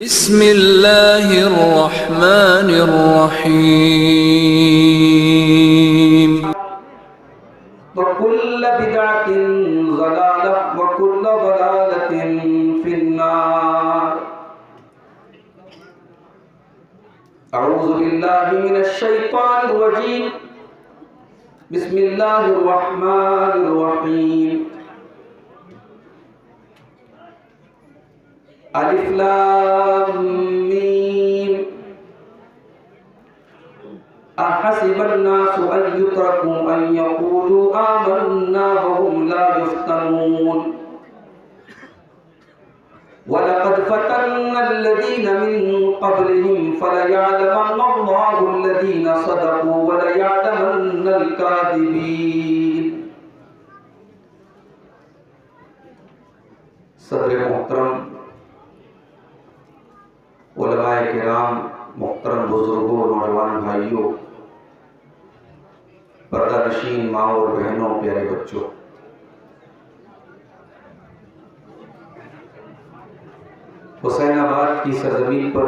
بسم اللہ الرحمن الرحیم وَكُلَّ بِدْعَةٍ ضَلَالَةٍ وَكُلَّ ضَلَالَةٍ فِي النَّارِ أعوذ باللہ من الشیطان الرجیم بسم اللہ الرحمن الرحیم الف لام میم احسب الناس ان يتركوا ان يقولوا آمنا وهم لا يفتنون ولقد فتنا الذين من قبلهم فليعلمن الله الذين صدقوا وليعلمن الكاذبين. صدر محترم، علماء کرام، محترم بزرگوں، نوجوان بھائیوں، پردہ نشین ماں اور بہنوں، پیارے بچوں، حسین آباد کی سرزمین پر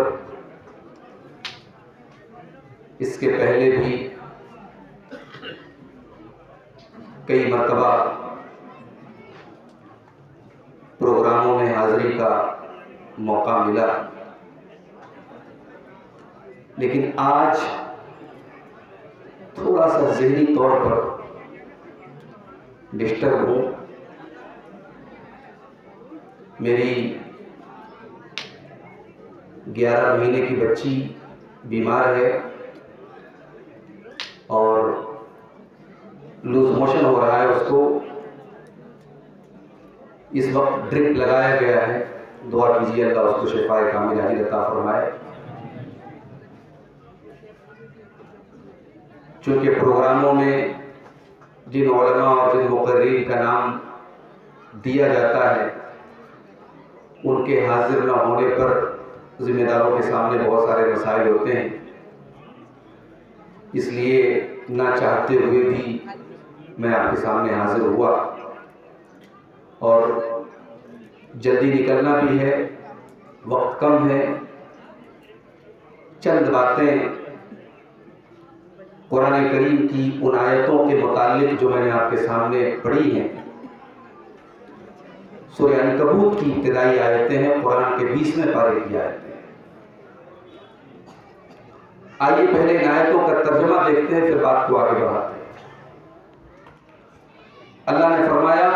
اس کے پہلے بھی کئی مرتبہ پروگراموں میں حاضری کا موقع ملا، لیکن آج تھوڑا سا ذہنی طور پر ڈسٹرب ہوں. میری 11 مہینے کی بچی بیمار ہے اور لوز موشن ہو رہا ہے. اس کو اس وقت ڈرپ لگایا گیا ہے. دعا کیجیے اللہ اس کو شفاء کاملہ عطا فرمائے. چونکہ پروگراموں میں جن علماء اور جن مقررین کا نام دیا جاتا ہے ان کے حاضر نہ ہونے پر ذمہ داروں کے سامنے بہت سارے مسائل ہوتے ہیں. اس لیے نہ چاہتے ہوئے بھی میں آپ کے سامنے حاضر ہوا اور جلدی نکلنا بھی ہے، وقت کم ہے. چند باتیں قرآن کریم کی ان آیتوں کے متعلق جو میں نے آپ کے سامنے پڑھی ہیں. سورہ عنکبوت کی ابتدائی آیتیں ہیں، قرآن کے 20ویں پارے کی آیتیں ہیں. آئیے پہلے ان آیتوں کا ترجمہ دیکھتے ہیں، پھر بات کو آگے بڑھاتے ہیں. اللہ نے فرمایا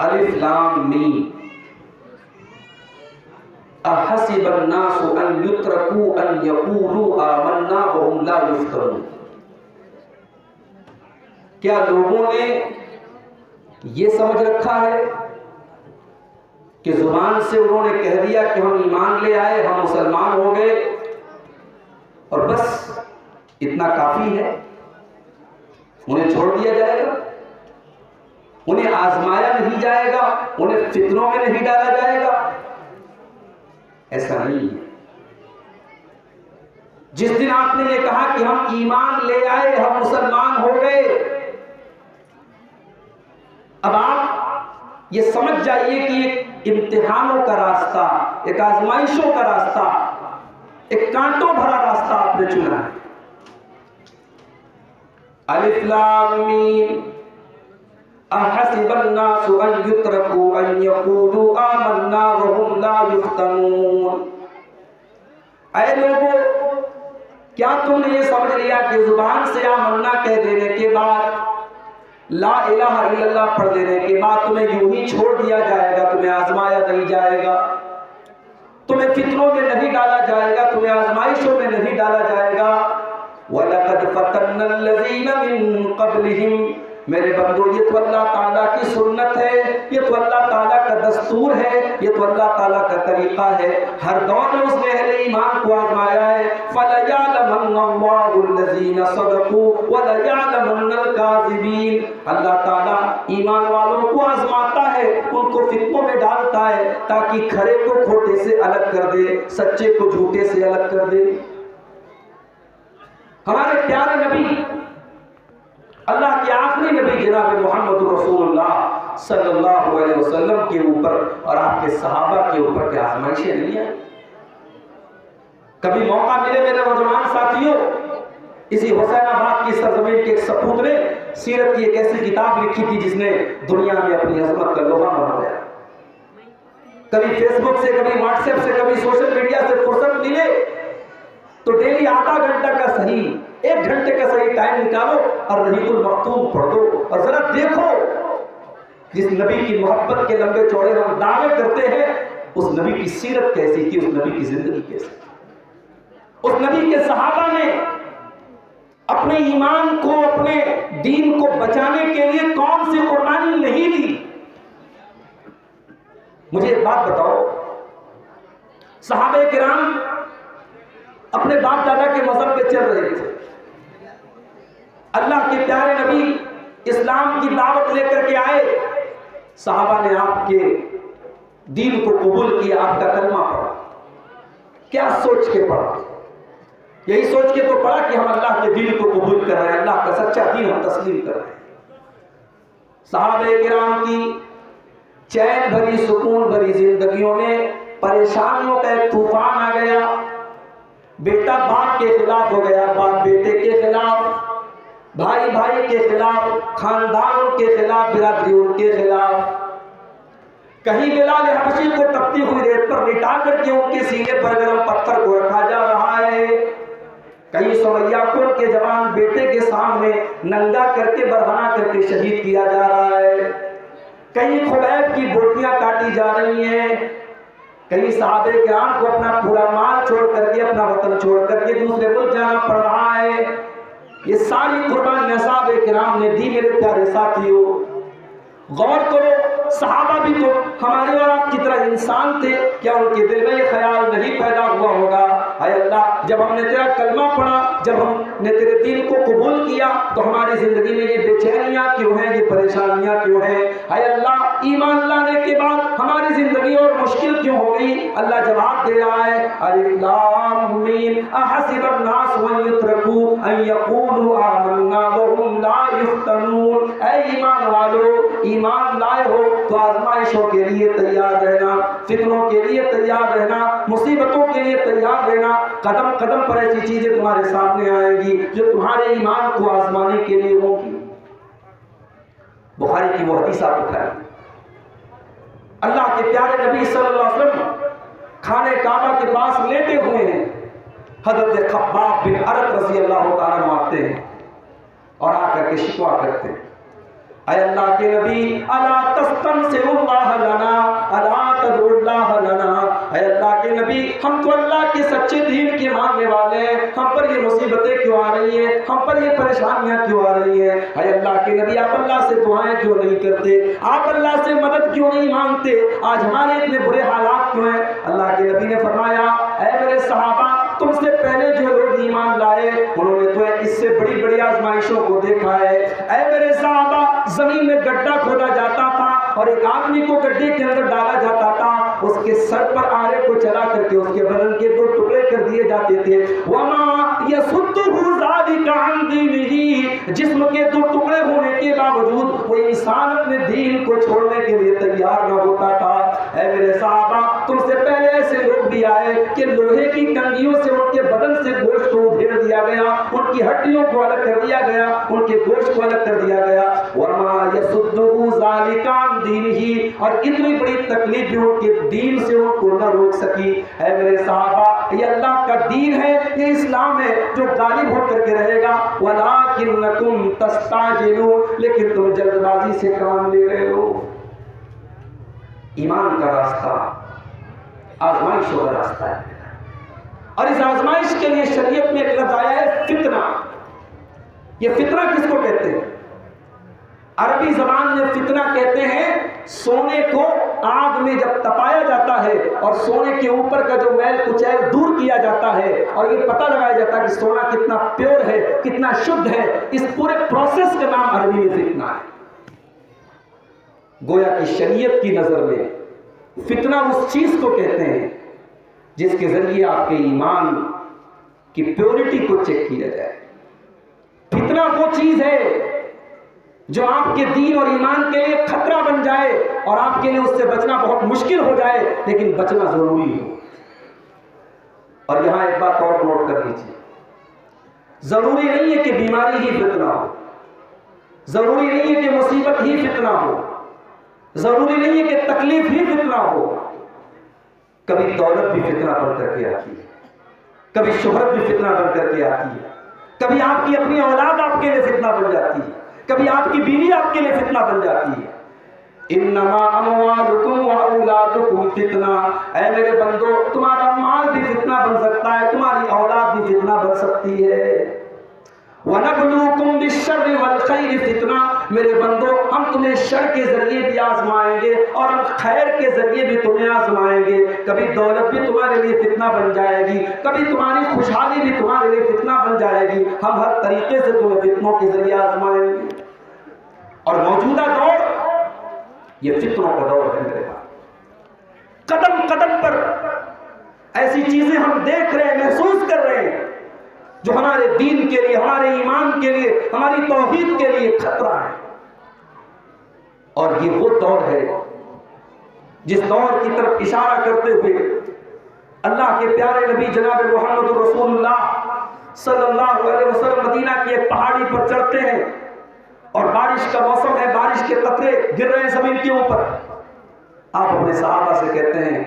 الف لام میم احسب الناس ان يتركوا ان يقولوا آمنا وهم لا يفتنون. کیا لوگوں نے یہ سمجھ رکھا ہے کہ زبان سے انہوں نے کہہ دیا کہ ہم ایمان لے آئے، ہم مسلمان ہو گئے اور بس اتنا کافی ہے، انہیں چھوڑ دیا جائے گا، انہیں آزمایا نہیں جائے گا، انہیں فتنوں میں نہیں ڈالا جائے گا؟ ایسا نہیں ہے. جس دن آپ نے یہ کہا کہ ہم ایمان لے آئے، ہم مسلمان ہو گئے، اب آپ یہ سمجھ جائیے کہ ایک امتحانوں کا راستہ، ایک آزمائشوں کا راستہ، ایک کانٹوں بھرا راستہ آپ نے چنا ہے. الف لام میم احسب الناس ان يتركوا ان يقولوا آمنا وهم لا يفتنون. اے لوگوں، کیا تم نے یہ سمجھ لیا کہ زبان سے آمنا کہہ دینے کے بعد، لا الہ الا اللہ پڑھ دینے کے بعد تمہیں یوں ہی چھوڑ دیا جائے گا، تمہیں آزمایا نہیں جائے گا، تمہیں فتنوں میں نہیں ڈالا جائے گا، تمہیں آزمائشوں میں نہیں ڈالا جائے گا؟ وَلَقَدْ فَتَنَّا الَّذِينَ مِن قَبْلِهِمْ. میرے بندو، یہ تو اللہ تعالیٰ کی سنت ہے، یہ تو اللہ تعالیٰ کا دستور ہے، یہ تو اللہ تعالیٰ کا طریقہ ہے. ہر دور میں اس نے اہل ایمان کو آزمایا ہے. فَلَيَعْلَمَنَّ اللَّهُ الَّذِينَ صَدَقُوا وَلَيَعْلَمَنَّ الْكَاذِبِينَ. اللہ تعالیٰ ایمان والوں کو آزماتا ہے، ان کو فتنوں میں ڈالتا ہے تاکہ کھرے کو کھوٹے سے الگ کر دے، سچے کو جھوٹے سے الگ کر دے. ہمارے پیارے نبی، اللہ کے آخری نبی جناب محمد رسول اللہ صلی اللہ علیہ وسلم کے اوپر اور آپ کے صحابہ کے اوپر کیا آزمائشیں نہیں ہیں؟ کبھی موقع ملے میرے نوجوان ساتھیوں، اسی حسین آباد کی سرزمین کے ایک سپوت نے سیرت کی ایک ایسی کتاب لکھی تھی جس نے دنیا میں اپنی عظمت کا لوہا بنایا۔ کبھی فیس بک سے، کبھی واٹس ایپ سے، کبھی سوشل میڈیا سے فرصت ملے تو ڈیلی آدھا گھنٹہ کا صحیح، 1 گھنٹے کا صحیح ٹائم نکالو اور رحیق المختوم پڑھ دو اور ذرا دیکھو جس نبی کی محبت کے لمبے چوڑے ہم دعوے کرتے ہیں، اس نبی کی سیرت کیسی تھی، اس نبی کی زندگی کیسی تھی۔ اس نبی کے صحابہ نے اپنے ایمان کو، اپنے دین کو بچانے کے لیے کون سی قربانی نہیں دی؟ مجھے ایک بات بتاؤ، صحابہ کرام اپنے باپ دادا کے مذہب پہ چل رہے تھے، اللہ کے پیارے نبی اسلام کی دعوت لے کر کے آئے، صحابہ نے آپ کے دین کو قبول کیا، آپ کا کلمہ پڑھا، کیا سوچ کے پڑھا؟ یہی سوچ کے تو پڑھا کہ ہم اللہ کے دین کو قبول کر رہے ہیں، اللہ کا سچا دین ہم تسلیم کر رہے ہیں۔ صحابہ کرام کی چین بھری، سکون بھری زندگیوں میں پریشانیوں کا ایک طوفان آ گیا، بیٹا باپ کے خلاف ہو گیا، باپ بیٹے کے خلاف، بھائی بھائی کے خلاف، خاندانوں کے خلاف، برادریوں کے خلاف۔ کہیں بلال حبشی کو تپتی ہوئی ریت پر لٹا کر کے ان کے سینے پر گرم پتھر کو رکھا جا رہا ہے، کہیں سمیہ کو ان کے جوان بیٹے کے سامنے ننگا کر کے برہنہ کر کے شہید کیا جا رہا ہے، کہیں خبیب کی بوٹیاں کاٹی جا رہی ہیں، کہیں صحابہ کرام کو اپنا پورا مال چھوڑ کر کے، اپنا وطن چھوڑ کر کے دوسرے ملک جانا پڑ رہا ہے۔ یہ ساری قربانیاں صحابہ کرام نے دی۔ میرے پیارے ساتھیوں، غور کرو، صحابہ بھی تو ہمارے اور آپ کی طرح انسان تھے، کیا ان کے دل میں یہ خیال نہیں پیدا ہوا ہوگا، اے اللہ جب ہم نے تیرا کلمہ پڑھا، جب ہم نے تیرے دین کو قبول کیا تو ہماری زندگی میں یہ بے چینیاں کیوں ہیں، یہ پریشانیاں کیوں ہیں؟ اے اللہ ایمان لانے کے بعد ہماری زندگی اور مشکل کیوں ہو گئی؟ اللہ جواب دے رہا ہے، الف لام میم احسب الناس ان یترکوا ان یقولوا آمنا وهم لا یفتنون۔ اے ایمان والو، ایمان لائے ہو تو آزمائشوں کے لیے تیار رہنا، فتنوں کے لیے تیار رہنا، مصیبتوں کے لیے تیار رہنا۔ قدم قدم پر ایسی چیزیں تمہارے سامنے آئیں گی جو تمہارے ایمان کو آزمانے کے لیے ہوگی۔ بخاری کی وہ حدیث آپ اٹھائیں، اللہ کے پیارے نبی صلی اللہ علیہ وسلم خانہ کعبہ کے پاس لیٹے ہوئے ہیں، حضرت خباب بن ارت رضی اللہ تعالیٰ عنہ آتے ہیں اور آ کر کے شکوہ کرتے ہیں، اے اللہ کے نبی الا تستنصر اللہ لنا، الا تدعو اللہ لنا۔ اے اللہ کے نبی ہم تو اللہ کے سچے دین کے ماننے والے ہیں، ہم پر یہ مصیبتیں کیوں آ رہی ہیں، ہم پر یہ پریشانیاں کیوں آ رہی ہیں؟ اے اللہ کے نبی آپ اللہ سے دعائیں کیوں نہیں کرتے، آپ اللہ سے مدد کیوں نہیں مانگتے، آج ہمارے اتنے برے حالات کیوں ہیں؟ اللہ کے نبی نے فرمایا، اے میرے صحابہ تم سے پہلے جو لوگ ایمان لائے انہوں نے تو اس سے بڑی بڑی آزمائشوں کو دیکھا ہے۔ اے میرے صحابہ زمین میں گڈھا کھودا جاتا تھا اور ایک آدمی کو گڈھے کے اندر ڈالا جاتا تھا، اس کے سر پر آرے کو چلا کر کے اس کے بدن کے 2 ٹکڑے کر دیے جاتے تھے۔ وَمَا يَصُدُّهُ ذَلِكَ عَنْ دِينِهِ، جسم کے 2 ٹکڑے ہونے کے باوجود وہ انسان اپنے دین کو چھوڑنے کے لیے تیار نہ ہوتا تھا۔ اے میرے صحابہ تم سے پہلے ایسے لوگ بھی آئے کہ لوہے کی کنگھیوں سے ان کے بدن سے گوشت کو ادھیڑ دیا گیا، ان کی ہڈیوں کو الگ کر دیا گیا، ان کے گوشت کو الگ کر دیا گیا۔ وَمَا يَصُدُّهُ ذَلِكَ عَنْ دِينِهِ، اور اتنی بڑی تکلیف بھی ان کے دین سے ان کو نہ روک سکی۔ اے میرے صحابہ یہ اللہ کا دین ہے، یہ اسلام ہے جو غالب ہو کر کے رہے گا۔ وَلَٰكِنَّكُمْ تَسْتَعْجِلُونَ، لیکن تم جلد بازی سے کام لے رہے ہو۔ ایمان کا راستہ آزمائشوں کا راستہ ہے، اور اس آزمائش کے لیے شریعت میں ایک لفظ آیا ہے فتنہ۔ یہ فتنہ کس کو کہتے ہیں؟ عربی زبان میں فتنہ کہتے ہیں سونے کو آگ میں جب تپایا جاتا ہے اور سونے کے اوپر کا جو میل کچیل دور کیا جاتا ہے اور یہ پتہ لگایا جاتا ہے کہ سونا کتنا پیور ہے، کتنا شدھ ہے، اس پورے پروسیس کا نام عربی میں فتنہ ہے۔ گویا کہ شریعت کی نظر میں فتنہ اس چیز کو کہتے ہیں جس کے ذریعے آپ کے ایمان کی پیورٹی کو چیک کیا جائے۔ فتنہ وہ چیز ہے جو آپ کے دین اور ایمان کے لیے خطرہ بن جائے اور آپ کے لیے اس سے بچنا بہت مشکل ہو جائے، لیکن بچنا ضروری ہو۔ اور یہاں ایک بات اور نوٹ کر لیجیے، ضروری نہیں ہے کہ بیماری ہی فتنہ ہو، ضروری نہیں ہے کہ مصیبت ہی فتنہ ہو، ضروری نہیں ہے کہ تکلیف ہی فتنہ ہو۔ کبھی دولت بھی فتنہ بن کر کے آتی ہے، کبھی شہرت بھی فتنہ بن کر کے آتی ہے، کبھی آپ کی اپنی اولاد آپ کے لیے فتنہ بن جاتی ہے، کبھی آپ کی بیوی آپ کے لیے فتنہ بن جاتی ہے۔ انما اموالکم واولادکم فتنہ، اے میرے بندو تمہارا مال بھی فتنہ بن سکتا ہے، تمہاری اولاد بھی فتنہ بن سکتی ہے۔ وَنَبْلُوكُمْ بِالشَّرِّ وَالْخَيْرِ فتنہ، میرے بندو ہم تمہیں شر کے ذریعے بھی آزمائیں گے اور ہم خیر کے ذریعے بھی تمہیں آزمائیں گے۔ کبھی دولت بھی تمہارے لیے فتنہ بن جائے گی، کبھی تمہاری خوشحالی بھی تمہارے لیے فتنہ بن جائے گی، ہم ہر طریقے سے تمہیں فتنوں کے ذریعے آزمائیں گے۔ اور موجودہ دور یہ فتنوں کا دور ہے میرے بھائی، قدم قدم پر ایسی چیزیں ہم دیکھ رہے ہیں، محسوس کر رہے ہیں جو ہمارے دین کے لیے، ہمارے ایمان کے لیے، ہماری توحید کے لیے خطرہ ہے۔ اور یہ وہ دور ہے جس دور کی طرف اشارہ کرتے ہوئے اللہ کے پیارے نبی جناب محمد رسول اللہ صلی اللہ علیہ وسلم مدینہ کی ایک پہاڑی پر چڑھتے ہیں اور بارش کا موسم ہے، بارش کے قطرے گر رہے ہیں زمین کے اوپر۔ آپ اپنے صحابہ سے کہتے ہیں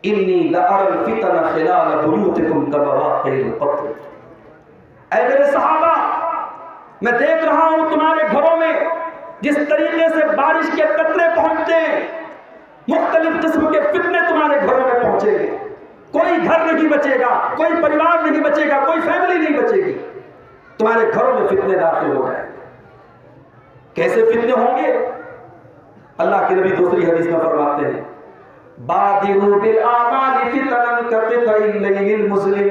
انی لأری الفتن خلال بیوتکم کبواقع القطر، اے میرے صحابہ میں دیکھ رہا ہوں تمہارے گھروں میں جس طریقے سے بارش کے قطرے پہنچتے ہیں، مختلف قسم کے فتنے تمہارے گھروں میں پہنچیں گے، کوئی گھر نہیں بچے گا، کوئی پریوار نہیں بچے گا، کوئی فیملی نہیں بچے گی، تمہارے گھروں میں فتنے داخل ہو جائیں گے۔ کیسے فتنے ہوں گے؟ اللہ کے نبی دوسری حدیث میں فرماتے ہیں بادروا بالاعمال فتنا كقطع الليل المظلم،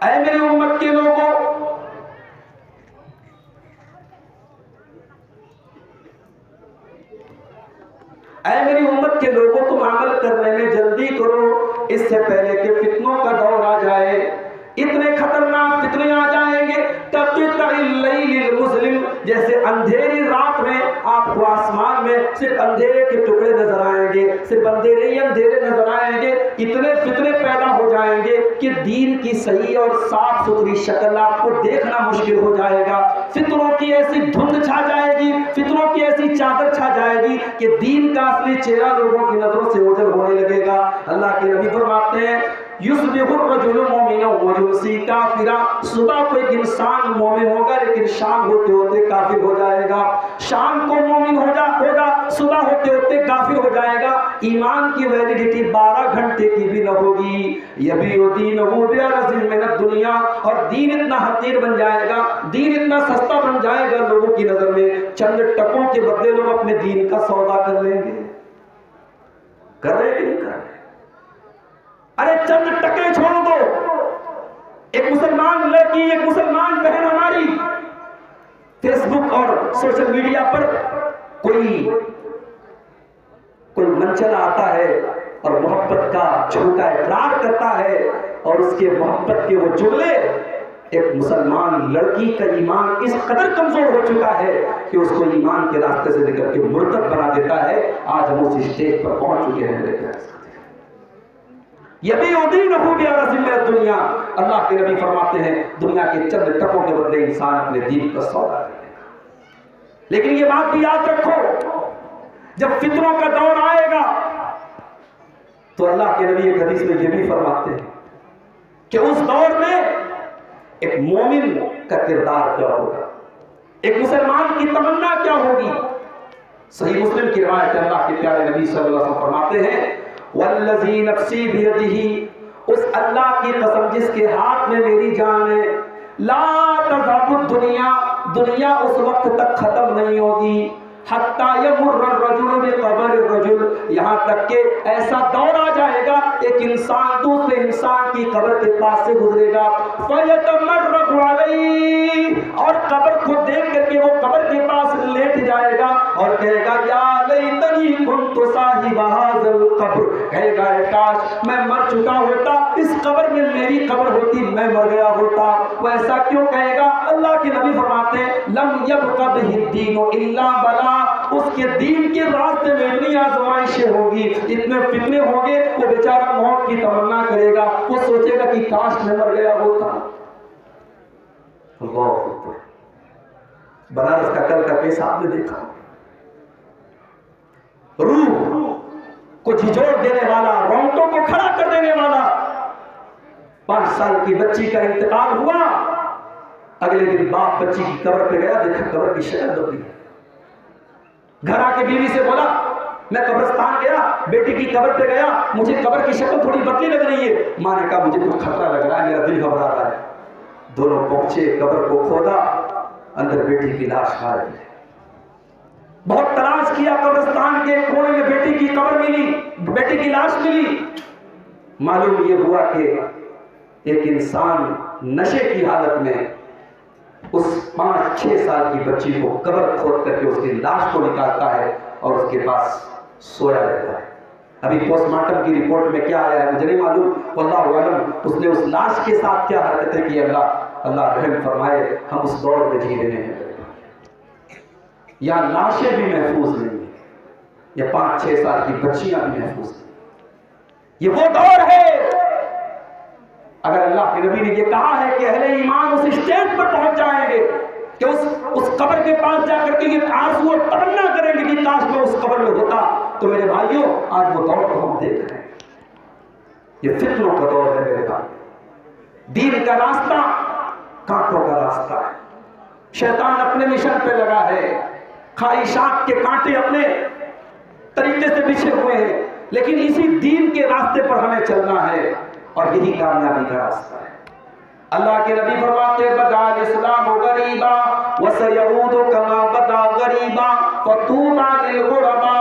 اے میری امت کے لوگوں تم عمل کرنے میں جلدی کرو اس سے پہلے کہ فتنوں کا دور آ جائے۔ اتنے خطرناک فتنے آ جائیں گے كقطع الليل المظلم، جیسے اندھیری رات میں آپ کو آسمان میں صرف اندھیرے کے ٹکڑے نظر آئیں گے، صرف اندھیرے ہی اندھیرے نظر آئیں گے۔ اتنے فتنے پیدا ہو جائیں گے کہ دین کی صحیح اور صاف ستھری شکل آپ کو دیکھنا مشکل ہو جائے گا، فتنوں کی ایسی دھند چھا جائے گی، فتنوں کی ایسی چادر چھا جائے گی کہ دین کا اصلی چہرہ لوگوں کی نظروں سے اوجھل ہونے لگے گا۔ اللہ کے نبی فرماتے ہیں یصبح الرجل مؤمنا ویمسی کافرا، صبح کو ایک انسان مومن ہوگا لیکن شام ہوتے ہوتے کافر ہو جائے گا، شام کو مومن ہوگا صبح ہوتے ہوتے کافر ہو جائے گا۔ ایمان کی ویلیڈیٹی 12 گھنٹے کی بھی نہ ہوگی۔ یبیع دینہ بعرض من الدنیا، اور دین اتنا حقیر بن جائے گا، دین اتنا سستا بن جائے گا لوگوں کی نظر میں، چند ٹکوں کے بدلے لوگ اپنے دین کا سودا کر لیں گے۔ کر رہے کہ نہیں کر رہے؟ ارے چند ٹکے چھوڑ دو، ایک مسلمان لڑکی، ایک مسلمان بہن ہماری فیس بک اور سوشل میڈیا پر کوئی منچلا آتا ہے اور محبت کا جھوٹا اقرار کرتا ہے اور اس کے محبت کے وہ جملے، ایک مسلمان لڑکی کا ایمان اس قدر کمزور ہو چکا ہے کہ اس کو ایمان کے راستے سے نکل کے مرتد بنا دیتا ہے۔ آج ہم اس اسٹیج پر پہنچ چکے ہیں میرے پیارے ساتھی۔ یبیع دینہ بعرض من الدنیا، اللہ کے نبی فرماتے ہیں دنیا کے چند ٹکوں کے بدلے انسان اپنے دین کا سودا کرے گا۔ لیکن یہ بات بھی یاد رکھو جب فتنوں کا دور آئے گا تو اللہ کے نبی ایک حدیث میں یہ بھی فرماتے ہیں کہ اس دور میں ایک مومن کا کردار کیا ہوگا، ایک مسلمان کی تمنا کیا ہوگی۔ صحیح مسلم کی روایت ہے، اللہ کے پیارے نبی صلی اللہ علیہ وسلم فرماتے ہیں والذی نفسی بیدہ، اس اللہ کی قسم جس کے ہاتھ میں میری جان ہے، لا تذهب الدنیا، دنیا اس وقت تک ختم نہیں ہوگی، حتی یمر الرجل بقبر الرجل، یہاں تک کہ ایسا دور آ جائے گا ایک انسان دوسرے انسان کی قبر کے پاس سے گزرے گا، فیتمرغ علیہ، اور قبر کو دیکھ کر کے وہ قبر کے پاس لیٹ جائے گا اور کہے گا یا لیتنی کنت صاحب ھذا القبر، کہے گا کاش میں مر چکا ہوتا، اس قبر میں میری قبر ہوتی، میں مر گیا ہوتا۔ وہ ایسا کیوں کہے گا؟ اللہ کے نبی فرماتے ہیں لم یبق بہ الدین الا بلا، اس کے دین کے راستے میں اتنی آزمائشیں ہوگی، اتنے فتنے ہوں گے، وہ بیچارہ موت کی تمنا کرے گا، وہ سوچے گا کہ کاش میں مر گیا ہوتا۔ اللہ اکبر۔ بنارس کا کل کا کیس آپ نے دیکھا، روح کو جھجوڑ دینے والا، رونگٹوں کو کھڑا کر دینے والا، 5 سال کی بچی کا انتقال ہوا، اگلے دن باپ بچی کی قبر پہ گیا، دیکھا قبر کی شکل بدلی ہے، گھر آ کے بیوی سے بولا میں قبرستان گیا، بیٹی کی قبر پہ گیا، مجھے قبر کی شکل تھوڑی بدلی لگ رہی ہے۔ ماں نے کہا مجھے کچھ خطرہ لگ رہا ہے، میرا دل گھبرا رہا ہے۔ دونوں پہنچے، قبر کو کھودا، اندر بیٹی کی لاش غائب ہے۔ بہت تلاش کیا، قبرستان کے کونے میں بیٹی کی قبر ملی، بیٹی کی لاش ملی۔ معلوم یہ ہوا کہ ایک انسان نشے کی حالت میں اس 5-6 سال کی بچی کو قبر کھود کر کے اس کی لاش کو نکالتا ہے اور اس کے پاس سویا رہتا ہے۔ ابھی پوسٹ مارٹم کی رپورٹ میں کیا آیا ہے مجھے نہیں معلوم، واللہ اعلم اس نے اس لاش کے ساتھ کیا حرکتیں کی، اللہ رحم فرمائے۔ ہم اس دور میں جی رہے ہیں، یہاں لاشیں بھی محفوظ نہیں ہیں، یہ 5-6 سال کی بچیاں بھی محفوظ نہیں۔ یہ وہ دور ہے، اگر اللہ کے نبی نے یہ کہا ہے کہ اہل ایمان اس اسٹیج پر پہنچ جائیں گے کہ اس قبر کے پاس جا کر کے یہ آرزو اور تمنا کریں گے کہ کاش میں اس قبر میں ہوتا، تو میرے بھائیوں آج وہ دور کو ہم دیکھ رہے ہیں۔ یہ فتنوں کا دور ہے میرے بھائی، دین کا راستہ کانٹوں کا راستہ ہے، شیطان اپنے مشن پہ لگا ہے، خواہشات کے کانٹے اپنے طریقے سے بچھے ہوئے ہیں، لیکن اسی دین کے راستے پر ہمیں چلنا ہے اور یہی کامیابی کا راستہ ہے۔ اللہ کے نبی فرماتے بدا الاسلام غریبا وسیعود کما بدا غریبا فطوبى للغرباء۔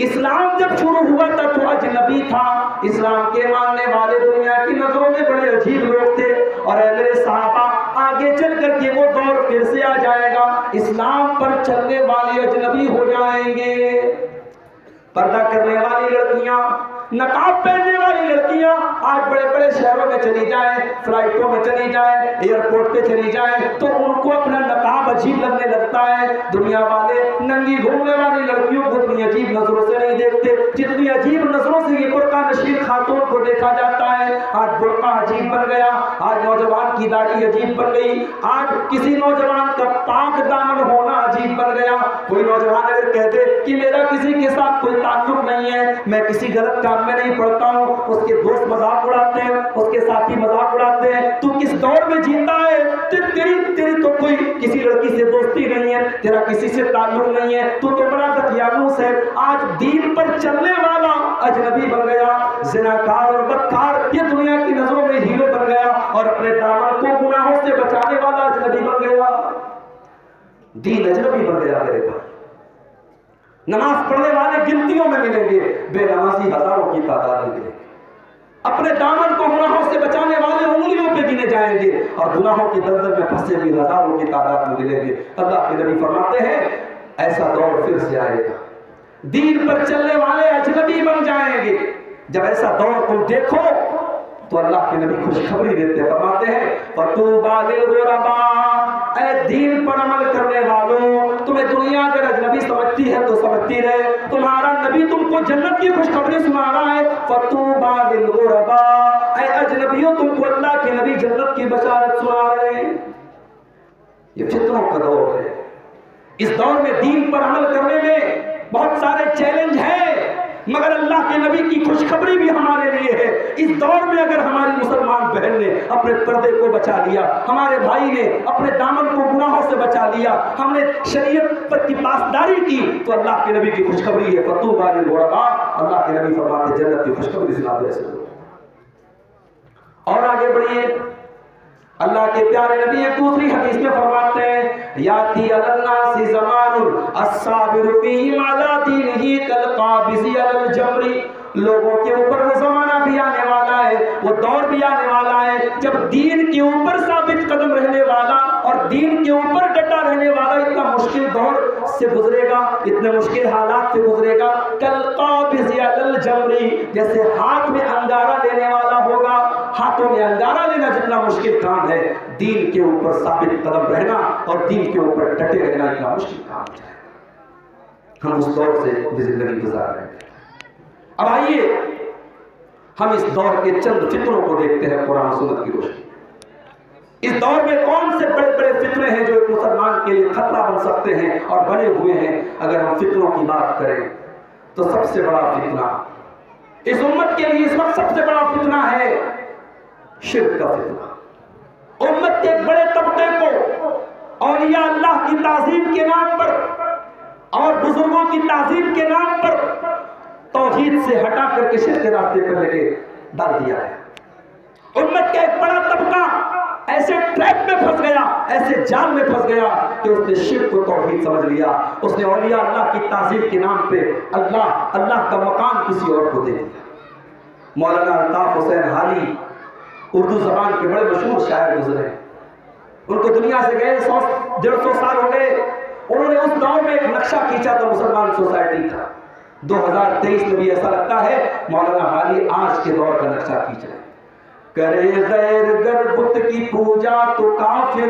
اسلام جب شروع ہوا تھا تو اجنبی تھا، اسلام کے ماننے والے دنیا کی نظروں میں بڑے عجیب لوگ تھے، اور اے میرے صحابہ آگے چل کر کے وہ دور پھر سے آ جائے گا، اسلام پر چلنے والے اجنبی ہو جائیں گے۔ پردہ کرنے والی لڑکیاں، نقاب پہننے والی لڑکیاں آج بڑے بڑے شہروں میں چلی جائیں، فلائٹوں میں چلی جائیں، ایئرپورٹ پہ چلی جائیں تو ان کو اپنا نقاب عجیب لگنے لگتا ہے۔ دنیا والے ننگی گھومنے والی لڑکیوں کو اتنی عجیب نظروں سے نہیں دیکھتے جتنی عجیب نظروں سے یہ برقع نشین خاتون کو دیکھا جاتا ہے۔ آج برقع عجیب بن گیا، آج نوجوان کی داڑھی عجیب بن گئی، آج کسی نوجوان کا پاک دامن ہونا عجیب بن گیا۔ کوئی نوجوان اگر کہہ دے کہ میرا کسی کے ساتھ کوئی تعلق نہیں ہے، میں کسی غلط کام میں نہیں پڑتا ہوں، اس کے دوست مذاق اڑاتے ہیں، اس کے ساتھی مذاق اڑاتے ہیں، تو کس دور میں جیتا ہے؟ تیری تو کوئی کسی لڑکی سے دوستی نہیں ہے، تیرا کسی سے تعلق نہیں ہے، تو بڑا دقیانوس ہے۔ آج دین پر چلنے والا اجنبی بن گیا، زناکار اور بدکار یہ دنیا کی نظروں میں ہیرو بن گیا، اور اپنے دامن کو گناہوں سے بچانے والا اجنبی بن گیا، دین اجنبی بن گیا میرے بھائی۔ نماز پڑھنے والے گنتیوں میں ملیں گے، بے نمازی ہزاروں کی تعداد میں ملیں گے، اپنے دامن کو گناہوں سے بچانے والے انگلیوں پہ گنے جائیں گے، اور گناہوں کی دلدل میں پھنسے ہوئے ہزاروں کی تعداد میں ملیں گے۔ اللہ کے نبی فرماتے ہیں ایسا دور پھر سے آئے گا، دین پر چلنے والے اجنبی بن جائیں گے۔ جب ایسا دور تم دیکھو تو اللہ کے نبی خوشخبری دیتے فرماتے ہیں فَطُوبَى لِلْغُرَبَاءِ، اے دین پر عمل کرنے والوں، تمہیں دنیا اگر اجنبی سمجھتی ہے تو سمجھتی رہے، تمہارا نبی تم کو جنت کی خوشخبری سنا رہا ہے۔ فَطُوبَى لِلْغُرَبَاءِ، اے اجنبیوں تم کو اللہ کے نبی جنت کی بشارت سنا رہے ہیں۔ یہ فتنوں کا دور ہے، اس دور میں دین پر عمل کرنے میں بہت سارے چیلنج ہیں، مگر اللہ کے نبی کی خوشخبری بھی ہمارے لیے ہے۔ اس دور میں اگر ہماری مسلمان بہن نے اپنے پردے کو بچا لیا، ہمارے بھائی نے اپنے دامن کو گناہوں سے بچا لیا، ہم نے شریعت پر کی پاسداری کی، تو اللہ کے نبی کی خوشخبری ہے فَطُوبَى لِلْغُرَبَاءِ، اللہ کے نبی فرماتے جنت کی خوشخبری سنا دے ایسے لوگ۔ اور آگے بڑھیے، اللہ کے پیارے نبی ایک دوسری حدیث میں فرماتے ہیں یاتی علی الناس زمان الصابر فیہم علی دینہ کالقابض علی الجمر، لوگوں کے اوپر وہ زمانہ بھی آنے والا ہے، وہ دور بھی آنے والا ہے جب دین کے اوپر ثابت قدم رہنے والا اور دین کے اوپر ڈٹا رہنے والا اتنا مشکل دور سے گزرے گا، اتنے مشکل حالات سے گزرے گا، کالقابض الجمری، جیسے ہاتھ میں انگارہ لینے والا ہوگا، ہاتھوں میں انگارہ لینا جتنا مشکل کام ہے، دین کے اوپر ثابت قدم رہنا اور دین کے اوپر ڈٹے رہنا اتنا مشکل کام ہے۔ ہم اس دور سے زندگی گزار رہے ہیں۔ اب آئیے ہم اس دور کے چند فتنوں کو دیکھتے ہیں قرآن و سنت کی روشنی۔ اس دور میں کون سے بڑے بڑے فتنے ہیں جو ایک مسلمان کے لیے خطرہ بن سکتے ہیں اور بنے ہوئے ہیں؟ اگر ہم فتنوں کی بات کریں تو سب سے بڑا فتنہ اس امت کے لیے اس وقت سب سے بڑا فتنہ ہے شرک کا فتنہ۔ امت کے ایک بڑے طبقے کو اولیاء اللہ کی تعظیم کے نام پر اور بزرگوں کی تعظیم کے نام پر توحید سے ہٹا کر کے شرک کے راستے پر لے کے ڈال دیا ہے۔ امت کا ایک بڑا طبقہ ایسے ٹریپ میں پھنس گیا، ایسے جال میں پھنس گیا کہ اس نے شرک کو توحید سمجھ لیا، اس نے اولیاء اللہ کی تعظیم کے نام پہ اللہ کا مقام کسی اور کو دے دیا۔ مولانا الطاف حسین حالی اردو زبان کے بڑے مشہور شاعر گزرے، ان کو دنیا سے گئے 100-150 سال ہو گئے۔ انہوں نے اس دور میں ایک نقشہ کھینچا تو مسلمان سوسائٹی کا۔ 2023 میں بھی ایسا لگتا ہے مولانا حالی آج کے دور کا نقشہ کھینچ رہے ہیں۔ کرے غیر گر بت کی پوجا تو کافر،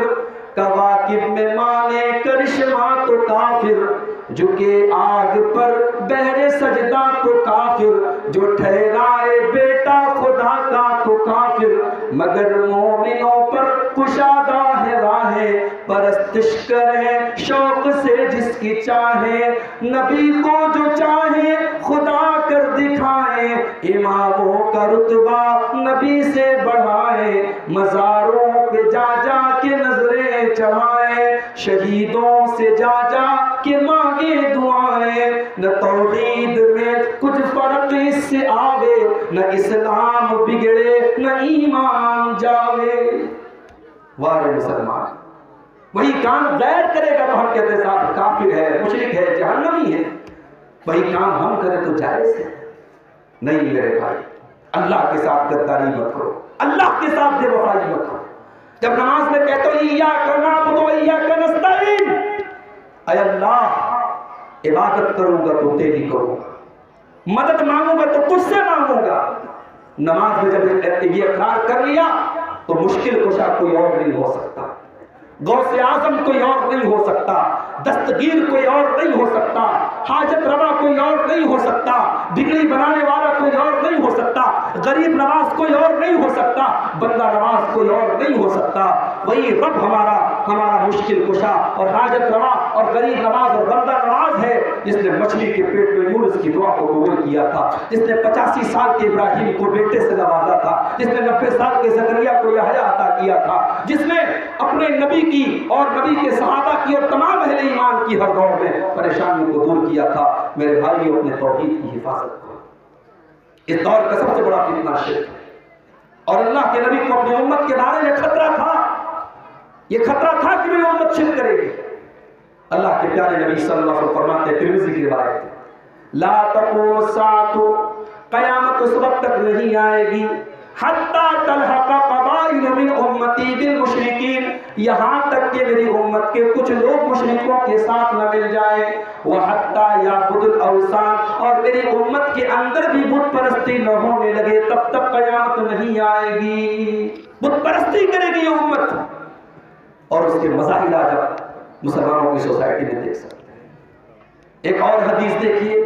کواکب میں مانے کرشمہ تو کافر، جھکے آگ پر بہرے سجدہ تو کافر، جو ٹھہرائے بیٹا خدا کا تو کافر، مگر مومنوں پر کشادہ ہے راہیں، پرستش کریں شوق سے جس کی چاہے، نبی کو جو چاہے خدا کر دکھائے، اماموں کا رتبہ نبی سے بڑھائے، مزاروں پہ جا جا کے نظریں چڑھائے، شہیدوں سے جا جا کے مانگے دعائیں، نہ توحید میں کچھ فرق اس سے آوے، نہ اسلام بگڑے نہ ایمان جاوے۔ وارے مسلمان، وہی کام غیر کرے گا تو ہم کہتے ہیں صاحب کافر ہے، مشرک ہے، جہنمی ہے، وہی کام ہم کریں تو جائز ہے؟ نہیں میرے بھائی، اللہ کے ساتھ غداری مت کرو، اللہ کے ساتھ بے وفائی مت کرو۔ جب نماز میں کہتے ہو ایاک نعبد و ایاک نستعین، اے اللہ عبادت کروں گا تو تیری کروں گا، مدد مانگوں گا تو تجھ سے مانگوں گا۔ نماز میں جب یہ اقرار کر لیا تو مشکل کشا کوئی اور نہیں ہو سکتا، غوث اعظم کوئی اور نہیں ہو سکتا، دستگیر کوئی اور نہیں ہو سکتا، حاجت روا کوئی اور نہیں ہو سکتا، بگڑی بنانے والا کوئی اور نہیں ہو سکتا، غریب نواز کوئی اور نہیں ہو سکتا، بندہ نواز کوئی اور نہیں ہو سکتا۔ وہی رب ہمارا مشکل کشا اور حاجت روا اور غریب نواز اور بندہ نواز ہے، جس نے مچھلی کے پیٹ میں یونس کی دعا کو قبول کیا تھا، جس نے 85 سال کے ابراہیم کو بیٹے سے نوازا تھا، جس نے 90 سال کے زکریا کو یحییٰ عطا کیا تھا، جس نے اپنے نبی کی اور نبی کے صحابہ کی اور تمام اہل ایمان کی ہر دور میں پریشانیوں کو دور کیا تھا۔ میرے بھائیوں، اپنے توحید کی حفاظت کرو۔ اس دور کا سب سے بڑا فتنہ شرک ہے، اور اللہ کے نبی کو اپنی امت کے بارے میں خطرہ تھا، یہ خطرہ تھا کہ میری امت شرک کرے گی۔ اللہ کے پیارے نبی صلی اللہ علیہ وسلم فرماتے ہیں، ترمذی کی روایت ہے، لا تقوم الساعۃ، قیامت اس وقت تک نہیں آئے گی، حتی تلحق قبائل من امتی بالمشرکین، یہاں تک کہ میری امت کے کچھ لوگ مشرکوں کے ساتھ نہ مل جائیں، وحتی یعبد الاوثان، اور میری امت کے اندر بھی بت پرستی نہ ہونے لگے، تب تک قیامت نہیں آئے گی۔ بت پرستی کرے گی یہ امت، اور اس کے مظاہر آج آپ مسلمانوں کی سوسائٹی میں دیکھ سکتے ہیں۔ ایک اور حدیث دیکھیے،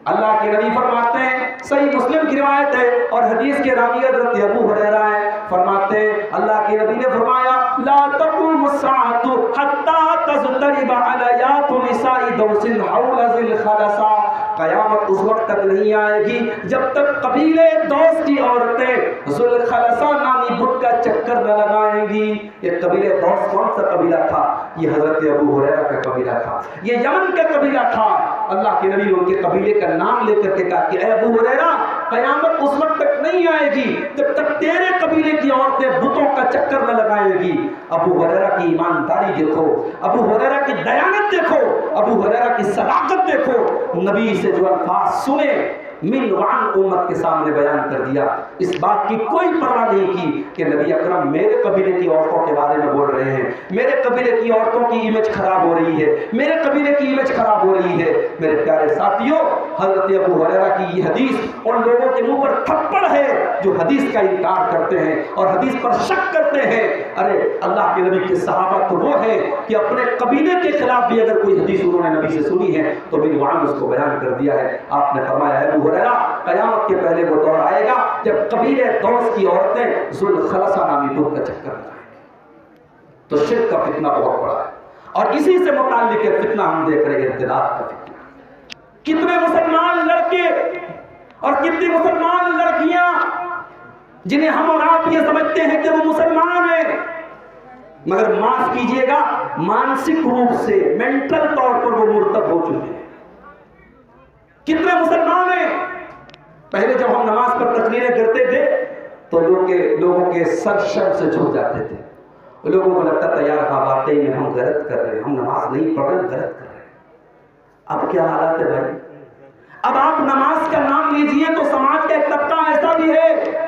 اللہ کے نبی فرماتے ہیں، صحیح مسلم کی روایت ہے اور حدیث کے راوی حضرت ابو ہریرہ ہے، فرماتے ہیں اللہ کے نبی نے فرمایا، لا تقوم الساعۃ حتی تضطرب علیات نساء دوس حول ذی الخلصہ، قیامت اس وقت تک نہیں آئے گی جب تک قبیلے دوس کی عورتیں ذو الخلصہ نامی بت کا چکر نہ لگائیں گی۔ یہ قبیلے دوس کون سا قبیلہ تھا؟ یہ حضرت ابو ہریرہ کا قبیلہ تھا، یہ یمن کا قبیلہ تھا۔ اللہ کے نبی نے ان کے قبیلے کا نام لے کر کے کہا کہ اے ابو ہریرہ، قیامت اس وقت تک نہیں آئے گی جب تک تیرے قبیلے کی عورتیں بتوں کا چکر نہ لگائیں گی۔ ابو ہریرہ کی ایمانداری دیکھو، ابو ہریرہ کی دیانت دیکھو، ابو ہریرہ کی صداقت دیکھو، نبی سے جو الفاظ سنے، منوان امت کے سامنے بیان کر دیا. اس بات کی کوئی پرواہ نہیں کی کہ نبی اکرم میرے قبیلے کی عورتوں کے بارے میں بول رہے ہیں, میرے قبیلے کی عورتوں کی امیج خراب ہو رہی ہے, میرے قبیلے کی امیج خراب ہو رہی ہے. میرے پیارے ساتھیوں, حضرت ابو ہریرہ کی یہ حدیث ان لوگوں کے منہ پر تھپڑ ہے جو حدیث کا انکار کرتے ہیں اور حدیث پر شک کرتے ہیں. ارے اللہ کے نبی کے صحابہ تو وہ ہیں کہ اپنے قبیلے کے خلاف بھی اگر کوئی حدیث انہوں نے نبی سے سنی ہے تو منوان اس کو بیان کر دیا ہے. آپ نے فرمایا ہے ابو ہریرہ, قیامت کے پہلے وہ دور آئے گا جب قبیلے دوس کی عورتیں ذوالخلصہ نامی بت کا چکر لگائیں گے. تو شرک کا فتنہ بہت بڑا ہے, اور اسی سے متعلق فتنہ ہم دیکھ رہے ہیں, ارتداد کا فتنہ. کتنے مسلمان لڑکے اور کتنی مسلمان لڑکیاں جنہیں ہم اور آپ یہ سمجھتے ہیں کہ وہ مسلمان ہیں, مگر معاف کیجئے گا مانسک روپ سے, مینٹل طور پر وہ مرتد ہو چکے ہیں. کتنے مسلمان ہیں, پہلے جب ہم نماز پر تقریریں کرتے تھے تو لوگوں کے سر شرم سے جھک جاتے تھے. لوگوں کو لگتا تھا یار ہاں واقعی میں ہم غلط کر رہے ہیں, ہم نماز نہیں پڑھ رہے, غلط کر رہے ہیں. اب کیا حالات ہے بھائی؟ اب آپ نماز کا نام لیجئے تو سماج کا ایک طبقہ ایسا بھی ہے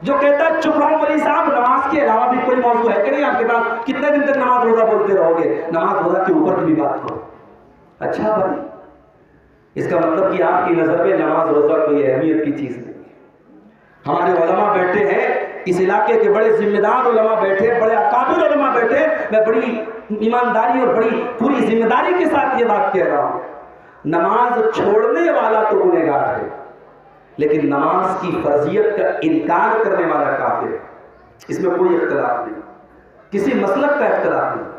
جو کہتا ہے چپ رہو مولوی صاحب, نماز کے علاوہ بھی کوئی موضوع ہے کہ نہیں آپ کے پاس؟ کتنے دن تک نماز روزہ بولتے رہو گے؟ نماز روزہ کے اوپر کی بھی بات کرو. اچھا بھائی, اس کا مطلب کہ آپ کی نظر میں نماز روزہ کوئی اہمیت کی چیز نہیں ہے. ہمارے علماء بیٹھے ہیں, اس علاقے کے بڑے ذمہ دار علماء بیٹھے, بڑے اکابر علماء بیٹھے, میں بڑی ایمانداری اور بڑی پوری ذمہ داری کے ساتھ یہ بات کہہ رہا ہوں, نماز چھوڑنے والا تو گنہگار ہے, لیکن نماز کی فرضیت کا انکار کرنے والا کافر ہے. اس میں کوئی اختلاف نہیں, کسی مسلک کا اختلاف نہیں.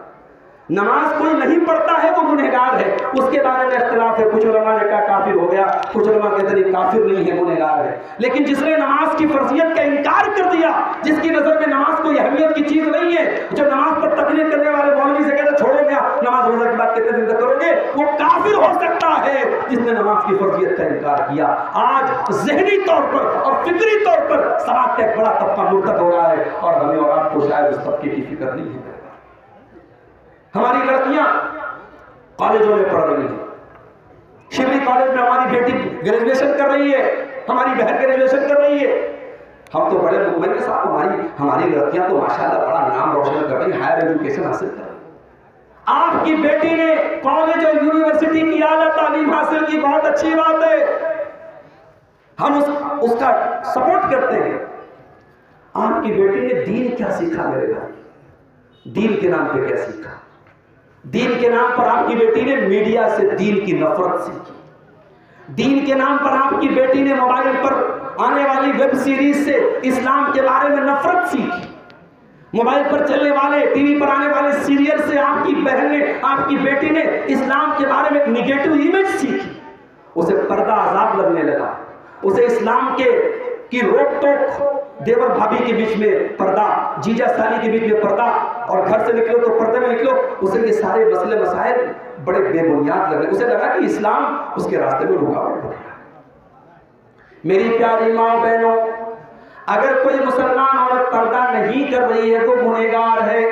نماز کوئی نہیں پڑھتا ہے وہ گنہگار ہے, اس کے بارے میں اختلاف ہے. کچھ علماء نے کہا کافر ہو گیا, کچھ علماء کہتے ہیں کافر نہیں ہے, گنہگار ہے. لیکن جس نے نماز کی فرضیت کا انکار کر دیا, جس کی نظر میں نماز کوئی اہمیت کی چیز نہیں ہے, جو نماز پر تقریر کرنے والے مولوی سے کہتے چھوڑو گیا نماز روزہ کی بات کتنے دن تک کرو گے, وہ کافر ہو سکتا ہے جس نے نماز کی فرضیت کا انکار کیا. آج ذہنی طور پر اور فکری طور پر سماج کا ایک بڑا طبقہ مرتد ہو رہا ہے, اور ہمیں اور آپ کو شاید اس طبقے کی فکر نہیں ہے. ہماری لڑکیاں کالجوں میں پڑھ رہی ہیں. شبلی کالج میں ہماری بیٹی گریجویشن کر رہی ہے, ہماری بہن گریجویشن کر رہی ہے. ہم تو بڑے مطمئن کے ساتھ ہماری لڑکیاں تو ماشاءاللہ بڑا نام روشن کر رہی ہیں, ہائر ایجوکیشن حاصل کر رہی ہیں. آپ کی بیٹی نے کالج اور یونیورسٹی کی اعلیٰ تعلیم حاصل کی, بہت اچھی بات ہے, ہم اس کا سپورٹ کرتے ہیں. آپ کی بیٹی نے دین کیا سیکھا میرے بھائی؟ دین کے نام پہ کیا سیکھا؟ دین کے نام پر آپ کی بیٹی نے میڈیا سے دین کی نفرت سیکھی. دین کے نام پر آپ کی بیٹی نے موبائل پر آنے والی ویب سیریز سے اسلام کے بارے میں نفرت سیکھی. موبائل پر چلنے والے, ٹی وی پر آنے والے سیریل سے آپ کی بہن نے, آپ کی بیٹی نے اسلام کے بارے میں ایک نگیٹو امیج سیکھی. اسے پردہ عذاب لگنے لگا, اسے اسلام کی روک ٹوک, دیور بھابھی کے بیچ میں پردہ, جیجا سالی کے بیچ میں پردہ, اور گھر سے نکلو تو پردے میں نکلو, اسے یہ سارے مسئلے مسائل بڑے بے بنیاد لگے. اسے لگا کہ اسلام اس کے راستے میں رکاوٹ بن رہا ہے. میری پیاری ماں بہنوں, اگر کوئی مسلمان عورت پردہ نہیں کر رہی ہے تو گنہگار ہے,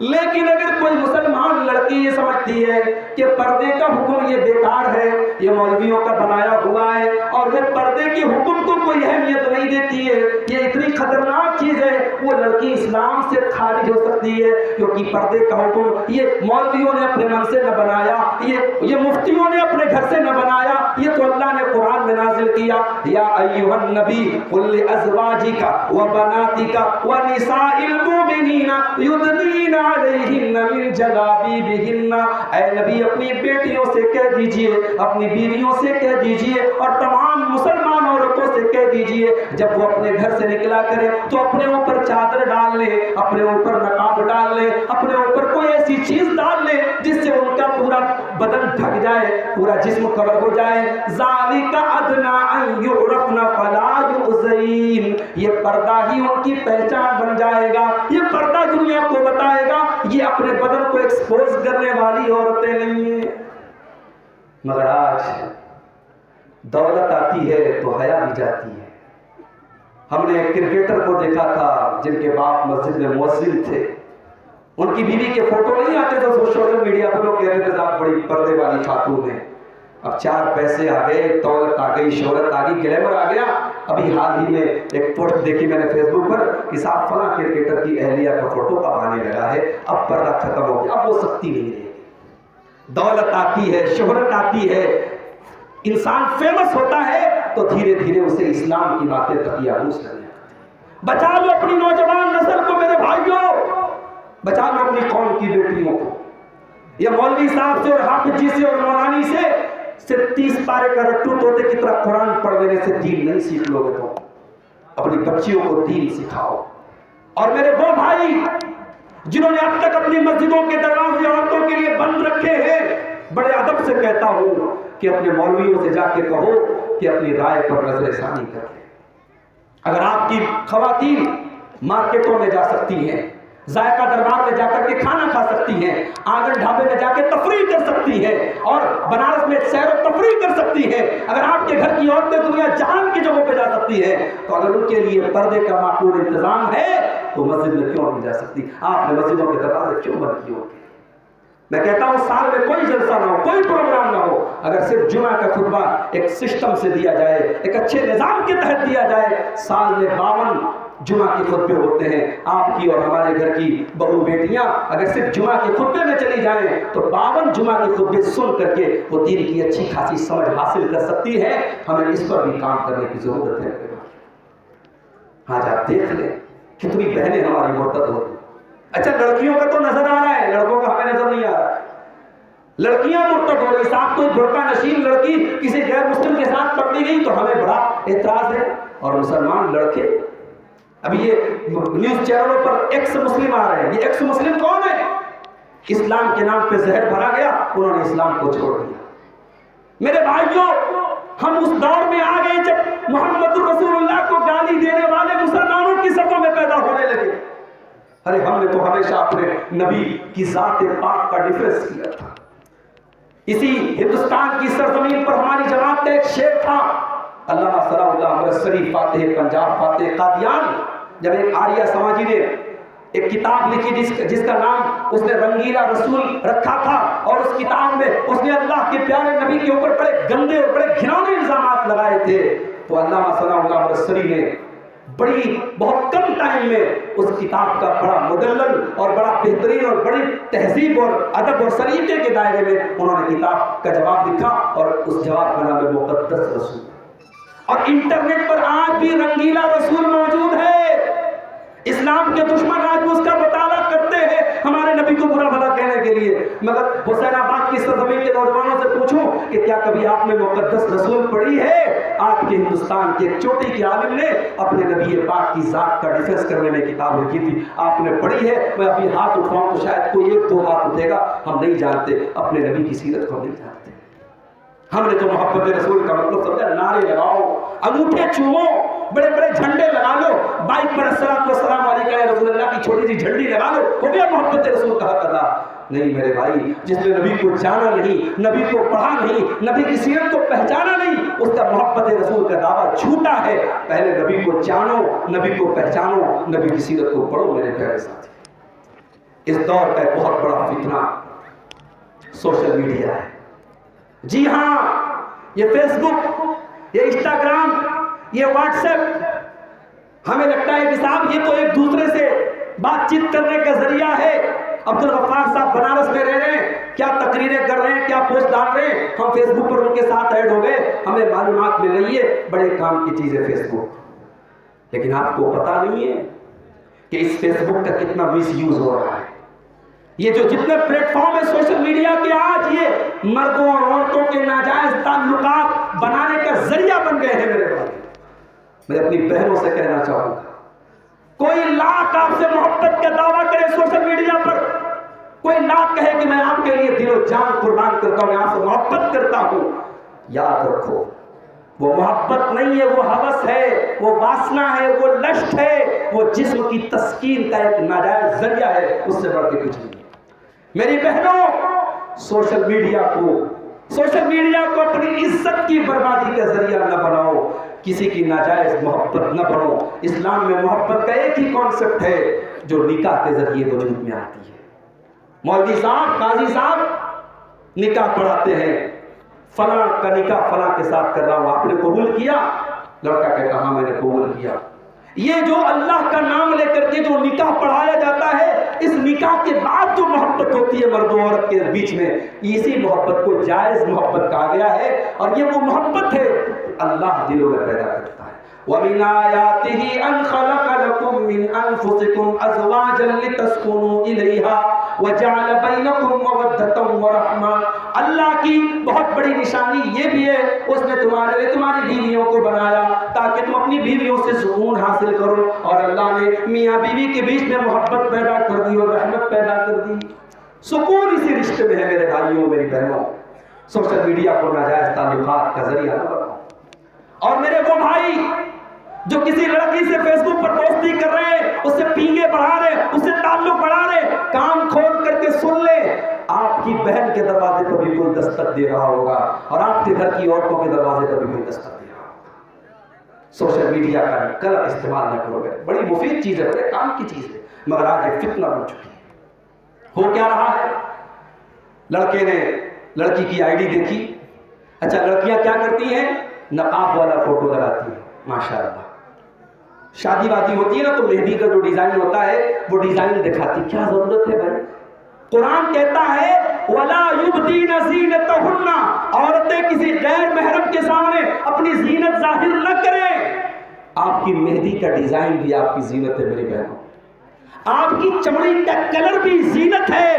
لیکن اگر کوئی مسلمان لڑکی یہ سمجھتی ہے کہ پردے کا حکم یہ بیکار ہے, یہ مولویوں کا بنایا ہوا ہے, اور وہ پردے کے حکم کو کوئی اہمیت نہیں دیتی ہے, یہ اتنی خطرناک چیز ہے, وہ لڑکی اسلام سے خارج ہو سکتی ہے. کیونکہ پردے کا حکم یہ مولویوں نے اپنے من سے نہ بنایا, یہ مفتیوں نے اپنے گھر سے نہ بنایا, یہ تو اللہ نے قرآن میں نازل کیا. یا ایھا النبی قل لازواجک وبناتک ونساء المؤمنین یدنین علیہن من جلابیبہن. اے نبی اپنی بیٹیوں سے کہہ دیجئے, اپنی بیویوں سے کہہ دیجئے, اور تمام مسلمان عورتوں سے کہہ دیجئے جب وہ اپنے گھر سے نکلا کرے تو اپنے اوپر چادر ڈال لے, اپنے اوپر نقاب ڈال لے, اپنے اوپر کوئی ایسی چیز ڈال لے جس سے ان کا پورا بدن ڈھک جائے, پورا جسم کور ہو جائے. ذالک ادنیٰ ان یعرفن فلا یؤذین. یہ پردہ ہی ان کی پہچان بن جائے گا, یہ پردہ دنیا کو بتائے گا یہ اپنے بدن کو ایکسپوز کرنے والی عورتیں نہیں ہیں. مگر آج دولت آتی ہے تو حیا بھی جاتی ہے. ہم نے ایک کرکٹر کو دیکھا تھا جن کے باپ مسجد میں مؤذن تھے, ان کی بیوی کے فوٹو نہیں آتے تو سوشل میڈیا پر لوگ کہتے تھے آپ بڑی پردے والی خاتون ہیں. اب 4 پیسے آ گئے، دولت آ گئی، شہرت آ گئی، گلیمر آ گیا. ابھی حال ہی میں ایک پوسٹ دیکھی میں نے فیس بک پر کہ صاحب فلاں کرکٹر کی اہلیہ کا فوٹو اب آنے لگا ہے، اب پردہ ختم ہو گیا، اب وہ سختی نہیں رہی. دولت آتی ہے، شہرت آتی ہے، انسان فیمس ہوتا ہے تو دھیرے دھیرے اسے اسلام کی باتیں تقیانوس کرنے. بچا لو اپنی نوجوان نسل کو میرے بھائیوں، بچا لو اپنی قوم کی بیٹیوں کو. یہ مولوی صاحب سے اور حافظ جی سے اور مولانا سے صرف 30 پارے کا رٹو طوطے کی طرح قرآن پڑھ دینے سے دین نہیں سیکھ لو گے. تو اپنی بچیوں کو دین سکھاؤ. اور میرے وہ بھائی جنہوں نے اب تک اپنی مسجدوں کے دروازے عورتوں کے لیے بند رکھے ہیں، بڑے ادب سے کہتا ہوں کہ اپنے مولویوں سے جا کے کہو کہ اپنی رائے پر نظر ثانی کریں. اگر آپ کی خواتین مارکیٹوں میں جا سکتی ہیں، ذائقہ دربار میں جا کر کے کھانا کھا سکتی ہیں، آنگن ڈھابے میں جا کے تفریح کر سکتی ہیں، اور بنارس میں سیر و تفریح کر سکتی ہیں، اگر آپ کے گھر کی عورتیں دنیا جہان کی جگہوں پہ جا سکتی ہیں، تو اگر ان کے لیے پردے کا معقول انتظام ہے تو مسجد میں کیوں نہیں جا سکتی؟ آپ نے مسجدوں کے دروازے کیوں بند کیے ہوتے؟ میں کہتا ہوں سال میں کوئی جلسہ نہ ہو، کوئی پروگرام نہ ہو، اگر صرف جمعہ کا خطبہ ایک سسٹم سے دیا جائے، ایک اچھے نظام کے تحت دیا جائے. سال میں 52 جمعہ کے خطبے ہوتے ہیں. آپ کی اور ہمارے گھر کی بہو بیٹیاں اگر صرف جمعہ کے خطبے میں چلی جائیں تو 52 جمعہ کے خطبے سن کر کے وہ دین کی اچھی خاصی سمجھ حاصل کر سکتی ہے. ہمیں اس پر بھی کام کرنے کی ضرورت ہے. آج آپ دیکھ لیں کتنی بہنیں ہماری مرتد ہوتی. اچھا لڑکیوں کا تو نظر آ رہا ہے، لڑکوں کا ہمیں نظر نہیں آ رہا ہے. لڑکیاں مرتد ہو رہی. صاحب کوئی برقع نشین لڑکی کسی غیر مسلم کے ساتھ پکڑی گئی تو ہمیں بڑا اعتراض ہے. اور مسلمان لڑکے، ابھی یہ نیوز چینلوں پر ایکس مسلم آ رہے ہیں. یہ ایکس مسلم کون ہے؟ اسلام کے نام پہ زہر بھرا گیا، انہوں نے اسلام کو چھوڑ دیا. میرے بھائیوں، ہم اس دور میں آ گئے جب محمد رسول اللہ کو گالی دینے والے مسلمانوں کی صفوں میں پیدا ہونے لگے. ارے ہم نے تو ہمیشہ اپنے نبی کی ذات پاک کا ڈیفینس کیا تھا. اسی ہندوستان کی سرزمین پر ہماری جماعت کا ایک شیخ تھا، علامہ صلاح اللہ امرتسری فاتح پنجاب فاتح قادیان. جب ایک آریہ سماجی نے ایک کتاب لکھی جس کا نام اس نے رنگیلا رسول رکھا تھا، اور اس کتاب میں اس نے اللہ کے پیارے نبی کے اوپر بڑے گندے اور بڑے گھناؤنے الزامات لگائے تھے، تو علامہ صلاح اللہ امرتسری نے بہت کم ٹائم میں اس کتاب کا بڑا مدلل اور بڑا بہترین اور بڑی تہذیب اور ادب اور سلیقے کے دائرے میں انہوں نے کتاب کا جواب لکھا، اور اس جواب کا نام ہے مقدس رسول. اور انٹرنیٹ پر آج بھی رنگیلا رسول موجود ہے. اسلام کے دشمن آج بھی اس کا مطالعہ کرتے ہیں ہمارے نبی کو برا بھلا کہنے کے لیے. مگر حسین آباد کی سرزمین کے نوجوانوں سے پوچھوں کہ کیا کبھی آپ نے مقدس رسول پڑھی ہے؟ آپ کے ہندوستان کے ایک چوٹی کے عالم نے اپنے نبی پاک کی ذات کا ڈیفینس کرنے میں کتاب لکھی تھی. آپ نے پڑھی ہے؟ میں ابھی ہاتھ اٹھاؤں تو شاید کوئی 1-2 ہاتھ اٹھے گا. ہم نہیں جانتے اپنے نبی کی سیرت کو، نہیں جانتے. ہم نے تو محبت رسول کا مطلب سمجھا نعرے لگاؤ، انگوٹھے چومو، بڑے بڑے جھنڈے لگا لو، بائک پر السلام علیکم یا رسول اللہ کی چھوٹی سی جھنڈی لگا لو، ہو گیا محبت رسول کا حق ادا. نہیں میرے بھائی، جس نے نبی کو جانا نہیں، نبی کو پڑھا نہیں، نبی کی سیرت کو پہچانا نہیں، اس کا محبت رسول کا دعویٰ جھوٹا ہے. پہلے نبی کو جانو، نبی کو پہچانو، نبی کی سیرت کو پڑھو. میرے پیارے ساتھی، اس دور کا ایک بہت بڑا فتنہ سوشل میڈیا ہے. جی ہاں، یہ فیس بک، یہ انسٹاگرام، یہ واٹس ایپ، ہمیں لگتا ہے کہ صاحب یہ تو ایک دوسرے سے بات چیت کرنے کا ذریعہ ہے. عبدالغفار صاحب بنارس میں رہ رہے ہیں، کیا تقریریں کر رہے ہیں، کیا پوسٹ ڈال رہے ہیں، ہم فیس بک پر ان کے ساتھ ایڈ ہو گئے، ہمیں معلومات مل رہی ہے. بڑے کام کی چیز ہے فیس بک. لیکن آپ کو پتا نہیں ہے کہ اس فیس بک کا کتنا مس یوز ہو رہا ہے. یہ جو جتنے پلیٹ فارم ہے سوشل میڈیا کے، آج یہ مردوں اور عورتوں کے ناجائز تعلقات بنانے کا ذریعہ بن گئے ہیں. میرے بھائی، میں اپنی بہنوں سے کہنا چاہوں گا، کوئی لاکھ آپ سے محبت کا دعویٰ کرے سوشل میڈیا پر، کوئی لاکھ کہے کہ میں آپ کے لیے دل و جان قربان کرتا ہوں، میں آپ سے محبت کرتا ہوں، یاد رکھو وہ محبت نہیں ہے، وہ ہوس ہے، وہ واسنا ہے، وہ لشٹ ہے، وہ جسم کی تسکین کا ایک ناجائز ذریعہ ہے، اس سے بڑھ کے کچھ نہیں. میری بہنوں، سوشل میڈیا کو اپنی عزت کی بربادی کا ذریعہ نہ بناؤ، کسی کی ناجائز محبت نہ بنو. اسلام میں محبت کا ایک ہی کانسیپٹ ہے جو نکاح کے ذریعے وجود میں آتی ہے. مولوی صاحب، قاضی صاحب نکاح پڑھاتے ہیں، فلاں کا نکاح فلاں کے ساتھ کر رہا ہوں، آپ نے قبول کیا؟ لڑکا کہتا ہاں میں نے قبول کیا۔ یہ جو اللہ کا نام لے کر کے جو نکاح پڑھایا جاتا ہے، اس نکاح کے بعد جو محبت ہوتی ہے مرد و عورت کے بیچ میں، اسی محبت کو جائز محبت کہا گیا ہے، اور یہ وہ محبت ہے اللہ دلوں میں پیدا کرتا ہے۔ وَمِنْ آيَاتِهِ أَنْ خَلَقَ لَكُم مِّنْ أَنفُسِكُمْ أَزْوَاجًا لِتَسْكُنُوا إِلَيْهَا وَجَعَلَ بَيْنَكُم مَّوَدَّةً وَرَحْمَةً۔ اللہ کی بہت بڑی نشانی یہ بھی ہے، اس نے تمہارے لیے تمہاری بیویوں کو بنایا تاکہ تم اپنی بیویوں سے سکون حاصل کرو، اور اللہ نے میاں بیوی کے بیچ میں محبت پیدا کر دی اور رحمت پیدا کر دی۔ سکون اسی رشتے میں ہے میرے بھائیوں میری بہنوں۔ سوشل میڈیا کو ناجائز تعلقات کا ذریعہ نہ بناؤ۔ اور میرے وہ بھائی جو کسی لڑکی سے فیس بک پر دوستی کر رہے ہیں، اس سے پینگے بڑھا رہے، اس سے تعلق بڑھا رہے، کان کھول کر کے سن لیں، آپ کی بہن کے دروازے پر بھی کوئی دستک دے رہا ہوگا، اور آپ کے گھر کی عورتوں کے دروازے پر بھی کوئی دستک دے رہا ہوگا۔ سوشل میڈیا کا غلط استعمال نہ کرو، بڑی مفید چیز ہے، بڑے کام کی چیز ہے، مگر آج ایک فتنہ بن چکی ہے۔ ہو کیا رہا ہے؟ لڑکے نے لڑکی کی آئی ڈی دیکھی۔ اچھا، لڑکیاں کیا کرتی ہیں؟ نقاب والا فوٹو لگاتی ہیں، ماشاءاللہ۔ شادی وادی ہوتی ہے نا تو مہندی کا جو ڈیزائن ہوتا ہے وہ ڈیزائن دکھاتی، کیا ضرورت ہے بھائی؟ قرآن کہتا ہے وَلَا يُبْدِينَ زِينَتَهُنَّ، عورتیں کسی غیر محرم کے سامنے اپنی زینت ظاہر نہ کریں۔ آپ کی مہندی کا ڈیزائن بھی آپ کی زینت ہے میری بہنوں، آپ کی چمڑی کا کلر بھی زینت ہے،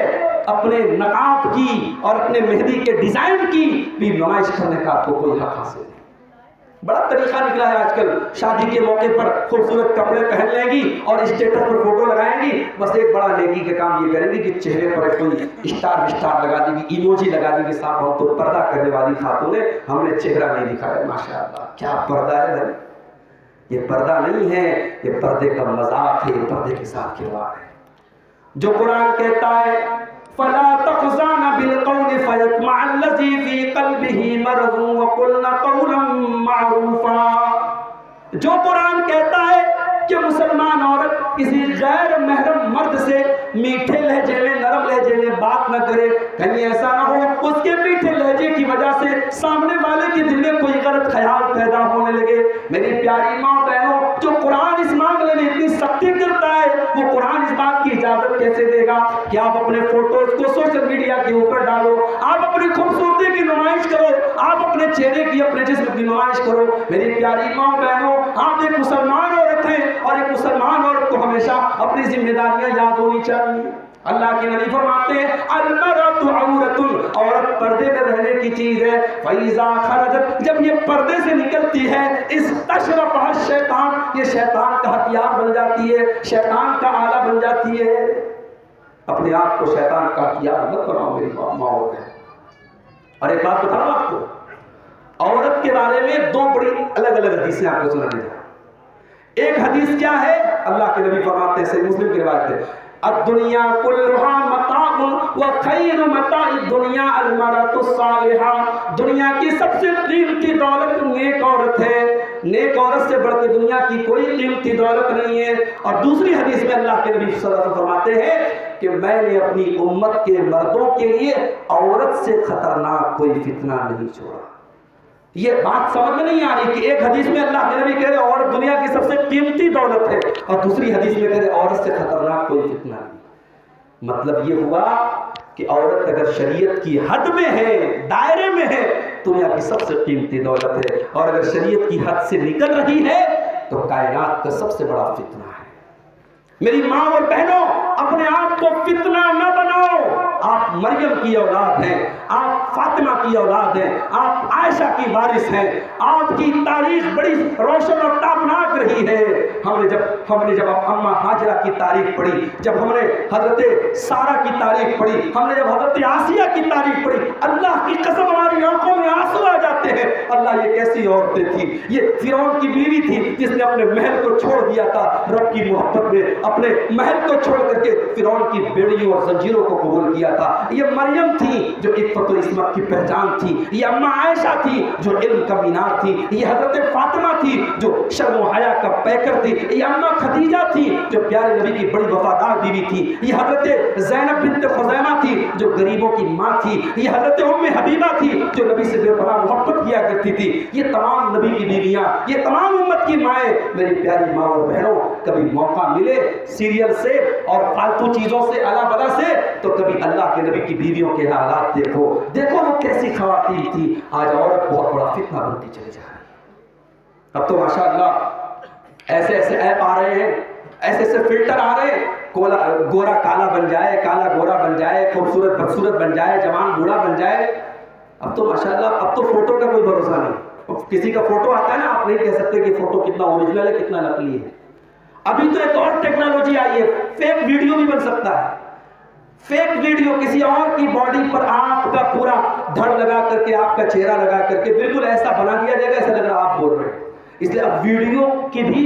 اپنے نقاب کی اور اپنے مہندی کے ڈیزائن کی بھی نمائش کرنے کا آپ کو کوئی حق حاصل نہیں۔ بڑا طریقہ نکلا ہے آج کل، شادی کے موقع پر خوبصورت کپڑے پہن لیں گی اور اسٹیٹس پر فوٹو لگائیں گی، بس ایک بڑا نیکی کا کام یہ کریں گی کہ چہرے پر کوئی اسٹار لگا دیں گی، ایموجی لگا دیں گی، صاحب ہم تو پردہ کرنے والی خاتونیں، ہم نے چہرہ نہیں دکھایا۔ ماشاءاللہ، کیا پردہ ہے بھائی؟ یہ پردہ نہیں ہے، یہ پردے کا مذاق ہے، یہ پردے کے ساتھ کھلواڑ ہے۔ جو قرآن کہتا ہے فَلَا تَخْضَعْنَ بِالْقَوْلِ فَيَطْمَعَ الَّذِي فِي قَلْبِهِ مَرَضٌ وَقُلْنَ قَوْلًا مَّعْرُوفًا، جو قرآن کہتا ہے کہ مسلمان عورت کسی غیر محرم مرد سے میٹھے لہجے میں، نرم لہجے میں بات نہ کرے، کہیں ایسا نہ ہو اس کے میٹھے لہجے کی وجہ سے سامنے والے کے دل میں کوئی غلط خیال پیدا ہونے لگے۔ میری پیاری ماں بہنوں، جو قرآن اس معاملے میں اتنی سختی کرتا ہے، وہ قرآن اس بات کی اجازت کیسے دے گا کہ آپ اپنے فوٹوز کو سوشل میڈیا کے اوپر ڈالو، آپ اپنی خوبصورتی کی نمائش کرو، آپ اپنے چہرے کی، اپنے جسم کی نمائش کرو؟ میری پیاری ماں بہنوں، آپ ایک مسلمان عورت ہیں، اور ایک مسلمان عورت کو ہمیشہ اپنی ذمہ داریاں یاد ہونی چاہیے۔ اللہ کے نبی فرماتے ہیں المرأۃ عورۃ، عورت پردے میں رہنے کی چیز ہے، فَإِذَا خَرَجَتْ، جب یہ پردے سے نکلتی ہے، اسْتَشْرَفَهَا الشَّيْطَانُ، یہ شیطان کا ہتھیار بن جاتی ہے، شیطان کا آلہ بن جاتی ہے۔ اپنے آپ کو شیطان کا ہتھیار مت بناؤ میری ماں ہے۔ اور ایک بات بتاؤں آپ کو، عورت کے بارے میں دو بڑی الگ الگ حدیثیں آپ کو سنانے جا رہا ہوں۔ ایک حدیث کیا ہے؟ اللہ کے نبی فرماتے ہیں، صحیح مسلم کی روایت ہے، الدنیا کلھا متاع وخیر متاع الدنیا المرأۃ الصالحہ، دنیا کی سب سے قیمتی دولت نیک عورت ہے، نیک عورت سے بڑھ کے دنیا کی کوئی قیمتی دولت نہیں ہے۔ اور دوسری حدیث میں اللہ کے نبی صلی اللہ علیہ وسلم فرماتے ہیں کہ میں نے اپنی امت کے مردوں کے لیے عورت سے خطرناک کوئی فتنہ نہیں چھوڑا۔ یہ بات سمجھ میں نہیں آ رہی کہ ایک حدیث میں اللہ کے نبی کہہ رہے عورت دنیا کی سب سے قیمتی دولت ہے، اور دوسری حدیث میں کہہ رہے عورت سے خطرناک کوئی فتنہ نہیں۔ مطلب یہ ہوا کہ عورت اگر شریعت کی حد میں ہے، دائرے میں ہے، دنیا کی سب سے قیمتی دولت ہے، اور اگر شریعت کی حد سے نکل رہی ہے تو کائنات کا سب سے بڑا فتنہ ہے۔ میری ماں اور بہنوں، اپنے آپ کو فتنہ نہ بناؤ۔ آپ مریم کی اولاد ہیں، آپ فاطمہ کی اولاد ہیں، آپ عائشہ کی وارث ہیں، آپ کی تاریخ بڑی روشن اور تابناک رہی ہے۔ ہم نے جب اماں ہاجرہ کی تاریخ پڑھی، جب ہم نے حضرت سارہ کی تاریخ پڑھی، ہم نے جب حضرت آسیہ کی تاریخ پڑھی، اللہ کی قسم ہماری آنکھوں میں آنسو آ جاتے ہیں۔ اللہ، یہ کیسی عورتیں تھیں! یہ فرعون کی بیوی تھی جس نے اپنے محل کو چھوڑ دیا تھا، رب کی محبت میں اپنے محل کو چھوڑ کر کے فرعون کی بیڑیوں اور زنجیروں کو قبول کیا دیا تھا. یہ مریم تھی جو عفت و عصمت کی پہچان تھی. یہ اما عائشہ تھی جو علم کا مینار تھی. یہ حضرت فاطمہ تھی جو شرم و حیا کا پیکر تھی. یہ اما خدیجہ تھی جو پیارے نبی کی بڑی وفادار بیوی تھی. یہ حضرت زینب بنت خزیمہ تھی جو غریبوں کی ماں تھی. یہ حضرت ام حبیبہ تھی جو نبی سے بے پناہ محبت کیا کرتی تھی. یہ تمام نبی کی بیویاں, یہ تمام امت کی مائیں, میری پیاری ماں اور بہنوں, کبھی موقع ملے سیریل سے اور فالتو چیزوں سے الا بلا سے تو کبھی اللہ کے نبی کی بیویوں کے حالات دیکھو. دیکھو وہ کیسی خواتین تھی. آج عورت بہت بڑا فتنہ بنتی چلی جا رہی ہے. اب تو ماشاءاللہ ایسے ایسے ایپ آ رہے ہیں, ایسے ایسے فلٹر آ رہے ہیں, گورا کالا بن جائے, کالا گورا بن جائے, خوبصورت بدصورت بن جائے, جوان بوڑھا بن جائے. اب تو ماشاءاللہ اب تو فوٹو کا کوئی بھروسہ نہیں. کسی کا فوٹو آتا ہے نا, آپ نہیں کہہ سکتے کہ فوٹو کتنا اوریجنل ہے کتنا نقلی ہے. ابھی تو ایک اور ٹیکنالوجی آئی ہے, فیک ویڈیو بھی بن سکتا ہے. فیک ویڈیو کسی اور کی باڈی پر آپ کا پورا دھڑ لگا کر کے, آپ کا چہرہ لگا کر کے بالکل ایسا بنا دیا جائے گا ایسا لگ رہا آپ بول رہے ہیں. اس لیے اب ویڈیو کی بھی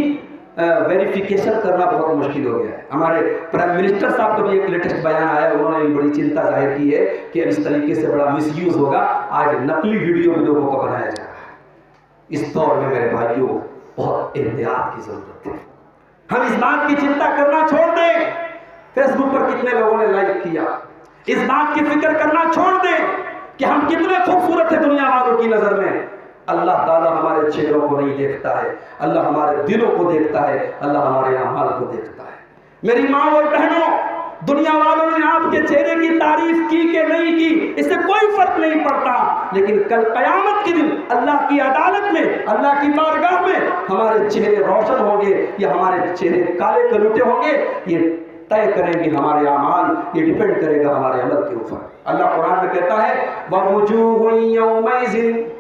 ویریفیکیشن کرنا بہت مشکل ہو گیا ہے. ہمارے پرائم منسٹر صاحب کا بھی ایک لیٹسٹ بیان آیا, انہوں نے بڑی چنتا ظاہر کی ہے کہ اس طریقے سے بڑا مس یوز ہوگا. آج نقلی ویڈیو بھی لوگوں کا بنایا جا رہا ہے. اس دور میں میرے بھائیوں بہت احتیاط کی ضرورت ہے. ہم اس بات کی چنتا کرنا چھوڑ دیں فیس بک پر کتنے لوگوں نے لائک کیا. اس بات کی فکر کرنا چھوڑ دیں کہ ہم کتنے خوبصورت ہیں دنیا والوں کی نظر میں. اللہ تعالیٰ ہمارے چہروں کو نہیں دیکھتا ہے, اللہ ہمارے دلوں کو دیکھتا ہے, اللہ ہمارے اعمال کو دیکھتا ہے. میری ماں اور بہنوں, دنیا والوں نے آپ کے چہرے کی تعریف کی کہ نہیں کی اس سے کوئی فرق نہیں پڑتا, لیکن کل قیامت کے دن اللہ کی عدالت میں, اللہ کی بارگاہ میں ہمارے چہرے روشن ہوں گے یا ہمارے چہرے کالے کلوٹے ہوں گے, یہ طے کریں گے ہمارے اعمال, یہ ڈیپینڈ کرے گا ہمارے عمل کے اوپر. اللہ قرآن میں کہتا ہے وَوُجُوهٌ يَوْمَئِذٍ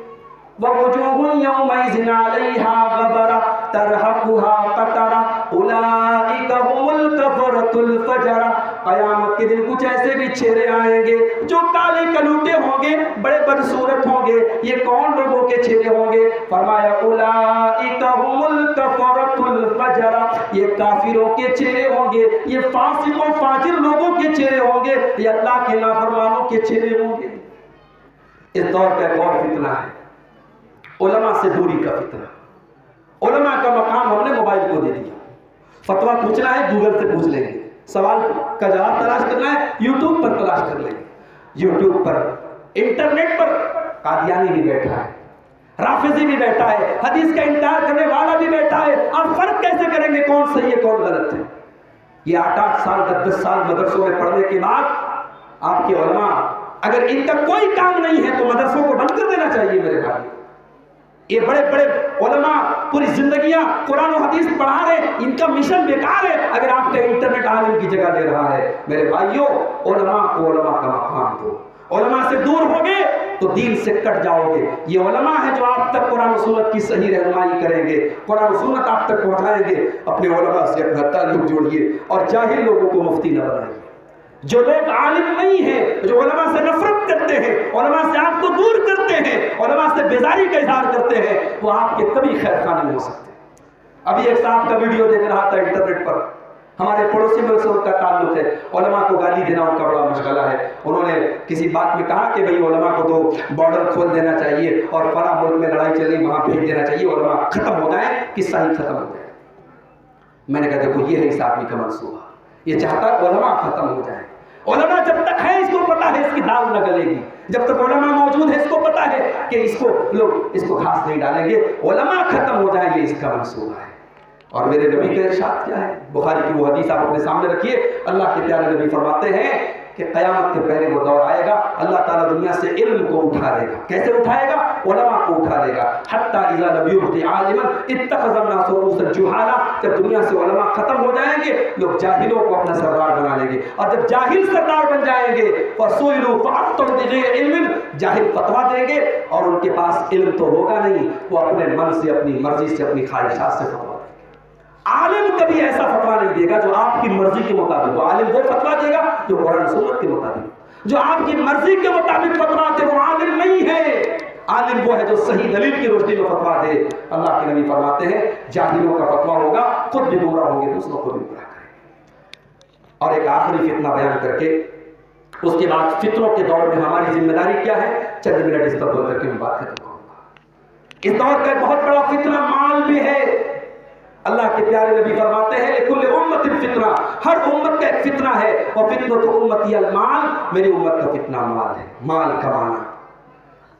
وَوُجُوهٌ يَوْمَئِذٍ عَلَيْهَا غَبَرَةٌ تَرْهَقُهَا قَتَرَةٌ أُولَئِكَ هُمُ الْكَفَرَةُ الْفَجَرَةُ. قیامت کے دن کچھ ایسے بھی چہرے آئیں گے جو کالے کلوٹے ہوں گے, بڑے بدصورت ہوں گے. یہ کون لوگوں کے چہرے ہوں گے؟ فرمایا أُولَئِكَ هُمُ الْكَفَرَةُ الْفَجَرَةُ. یہ کافروں کے چہرے ہوں گے, یہ فاسق و فاجر لوگوں کے چہرے ہوں گے, یہ اللہ کے نافرمانوں کے چہرے ہوں گے. اس دور کا ایک اور فتنہ ہے علماء سے دوری کا فتنہ. علماء کا مقام ہم نے موبائل کو دے دیا. فتویٰ پوچھنا ہے گوگل سے پوچھ لیں گے, سوال کا جواب تلاش کرنا ہے یوٹیوب پر تلاش کر لیں گے. یوٹیوب پر, انٹرنیٹ پر قادیانی بھی بیٹھا ہے, رافضی بھی بیٹھا ہے, حدیث کا انکار کرنے والا بھی بیٹھا ہے. آپ فرق کیسے کریں گے کون صحیح ہے کون غلط ہے؟ یہ 8 سال 10 سال مدرسوں میں پڑھنے کے بعد آپ کے علماء اگر ان کا کوئی کام نہیں ہے تو مدرسوں کو بند کر دینا چاہیے میرے بھائی. یہ بڑے بڑے علماء پوری زندگیاں قرآن و حدیث پڑھا رہے, ان کا مشن بیکار ہے اگر آپ کا انٹرنیٹ عالم کی جگہ دے رہا ہے. میرے بھائیوں, علماء کو علماء کا مقام دو. علماء سے دور ہوگے تو دین سے کٹ جاؤ گے. یہ علماء ہیں جو آپ تک قرآن و سنت کی صحیح رہنمائی کریں گے, قرآن و سنت آپ تک پہنچائیں گے. اپنے علماء سے اپنا تعلق جوڑیے اور جاہل لوگوں کو مفتی نہ بنائیے. جو لوگ عالم نہیں ہیں, جو علماء سے نفرت کرتے ہیں, علماء سے آپ کو دور کرتے ہیں, علماء سے بیزاری کا اظہار کرتے ہیں, وہ آپ کے کبھی خیر خواہ نہیں ہو سکتے. ابھی ایک صاحب کا ویڈیو دیکھ رہا تھا انٹرنیٹ پر, ہمارے پڑوسی ملک سے ان کا تعلق ہے. علماء کو گالی دینا ان کا بڑا مشغلہ ہے. انہوں نے کسی بات میں کہا کہ بھئی علماء کو تو بارڈر کھول دینا چاہیے اور فلاں ملک میں لڑائی چل رہی وہاں بھیج دینا چاہیے, علماء ختم ہو جائیں, قصہ ہی ختم ہو جائے. میں نے کہا دیکھو یہ ہے اس آدمی کا منصوبہ, یہ چاہتا علماء ختم ہو جائیں. علماء جب تک ہے اس کو پتا ہے اس کی دال نہ گلے گی, جب تک علماء موجود ہے اس کو پتا ہے کہ اس کو لوگ اس کو گھاس نہیں ڈالیں گے. علماء ختم ہو جائیں یہ اس کا منصوبہ ہے. اور میرے نبی کا ارشاد کیا ہے؟ بخاری کی وہ حدیث آپ اپنے سامنے رکھیے. اللہ کے پیارے نبی فرماتے ہیں کہ قیامت کے پہلے وہ دور آئے گا, اللہ تعالیٰ دنیا سے علم کو اٹھا لے گا. کیسے اٹھائے گا؟ علماء کو اٹھا لے گا. حتیٰ اذا لم یبق عالما اتخذ الناس رؤوسا جہالا. جب دنیا سے علماء ختم ہو جائیں گے لوگ جاہلوں کو اپنا سردار بنا لیں گے, اور جب جاہل سردار بن جائیں گے فسئلوا فافتوا بغیر علم, جاہل فتویٰ دیں گے اور ان کے پاس علم تو ہوگا نہیں, وہ اپنے من سے اپنی مرضی سے اپنی خواہشات سے فتویٰ. عالم کبھی ایسا فتویٰ نہیں دے گا جو آپ کی مرضی کے مطابق ہو. عالم وہ فتویٰ دے گا جو قرآن سنت کے مطابق. جو آپ کی مرضی کے مطابق فتویٰ دے وہ عالم نہیں ہے. عالم وہ ہے جو صحیح دلیل کی روشنی میں فتویٰ دے. اللہ کے نبی فرماتے ہیں جاہلوں کا فتویٰ ہوگا, خود بھی گمراہ ہوں گے, دوسروں کو بھی گمراہ کریں گے. اور ایک آخری فتنہ بیان کر کے اس کے بعد فطروں کے دور میں ہماری ذمہ داری کیا ہے، چند منٹ اس پر بول کر کے میں بات ختم کروں گا۔ اس دور کا ایک بہت بڑا فتنہ مال بھی ہے۔ اللہ کے پیارے نبی فرماتے ہیں لکل امت فتنہ، ہر امت کا ایک فتنہ ہے، اور فتنۃ امتی المال، میری امت کا فتنہ مال ہے، مال کمانا۔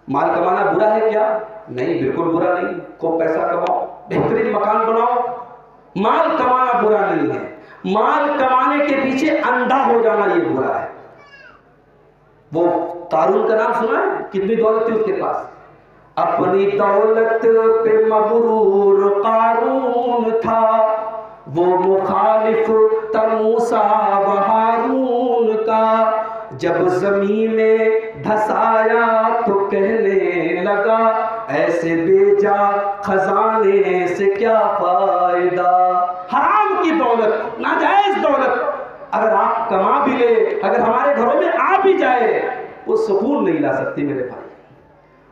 مال کمانا برا ہے کیا؟ نہیں، بالکل برا نہیں، خوب پیسہ کماؤ، بہترین مکان بناؤ، مال کمانا برا نہیں ہے۔ مال کمانے کے پیچھے اندھا ہو جانا یہ برا ہے۔ وہ قارون کا نام سنا ہے؟ کتنی دولت تھی اس کے پاس؟ اپنی دولت پہ مغرور قارون تھا، وہ مخالف تھا موسیٰ و ہارون کا، جب زمین میں دھسایا تو کہنے لگا ایسے بیجا خزانے سے کیا فائدہ۔ حرام کی دولت، ناجائز دولت اگر آپ کما بھی لے، اگر ہمارے گھروں میں آ بھی جائے، وہ سکون نہیں لا سکتی میرے بھائی۔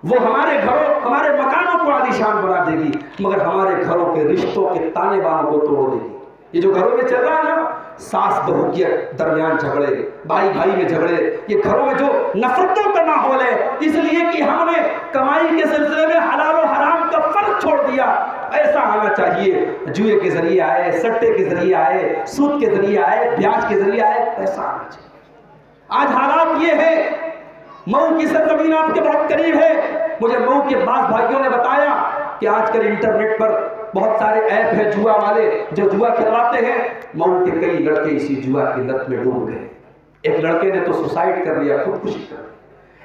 وہ ہمارے گھروں، ہمارے مکانوں کو عالیشان بنا دے گی، مگر ہمارے گھروں کے رشتوں کے تانے بانوں کو توڑ دے گی۔ یہ جو گھروں میں چل رہا ہے نا، ساس بہو کے درمیان جھگڑے، بھائی بھائی میں جھگڑے، یہ گھروں میں جو نفرتوں کا ماحول ہے، اس لیے کہ ہم نے کمائی کے سلسلے میں حلال و حرام کا فرق چھوڑ دیا۔ ایسا آنا چاہیے، جوئے کے ذریعے آئے، سٹے کے ذریعے آئے، سود کے ذریعے آئے، بیاج کے ذریعے آئے، ایسا آنا چاہیے۔ آج حالات یہ ہے، مئو کی سرزمین آپ کے بہت قریب ہے۔ مجھے مئو کے بعض بھائیوں نے بتایا کہ آج کل انٹرنیٹ پر بہت سارے ایپ ہیں جوا والے جو جوا کھلواتے ہیں۔ مئو کے کئی لڑکے اسی جوا کی لت میں ڈوب گئے۔ ایک لڑکے نے تو سوسائڈ کر لیا، خودکشی کر لی۔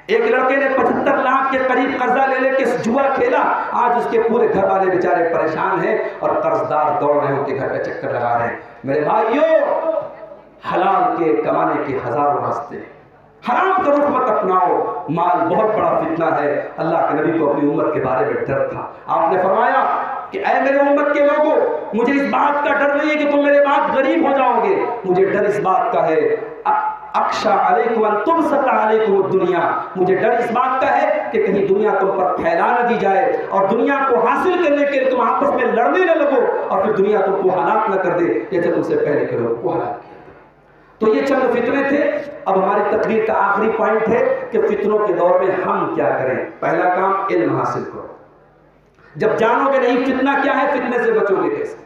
ایک لڑکے نے 75 لاکھ کے قریب قرضہ لے کے جوا کھیلا، آج اس کے پورے گھر والے بیچارے پریشان ہیں اور قرض دار دوڑ رہے ہیں، ان کے گھر کا چکر لگا رہے ہیں۔ میرے بھائیوں، حلال کے کمانے کے ہزاروں راستے، حرام کا رخ مت اپناؤ۔ مال بہت بڑا فتنہ ہے۔ اللہ کے نبی کو اپنی امت کے بارے میں ڈر تھا۔ آپ نے فرمایا کہ اے میرے امت کے لوگوں، مجھے اس بات کا ڈر نہیں ہے کہ تم میرے بعد غریب ہو جاؤ گے، مجھے ڈر اس بات کا ہے اخشا علیکم ان تبسط علیکم الدنیا، مجھے ڈر اس بات کا ہے کہ کہیں دنیا تم پر پھیلا نہ دی جائے اور دنیا کو حاصل کرنے کے لیے تم آپس میں لڑنے نہ لگو اور پھر دنیا تم کو ہلاک نہ کر دے جیسے تم سے پہلے کے لوگوں کو ہلاک کیا۔ تو یہ چند فتنے تھے۔ اب ہماری تقریر کا آخری پوائنٹ ہے کہ فتنوں کے دور میں ہم کیا کریں۔ پہلا کام، علم حاصل کرو۔ جب جانو گے نہیں فتنہ کیا ہے، فتنے سے بچو گے کیسے؟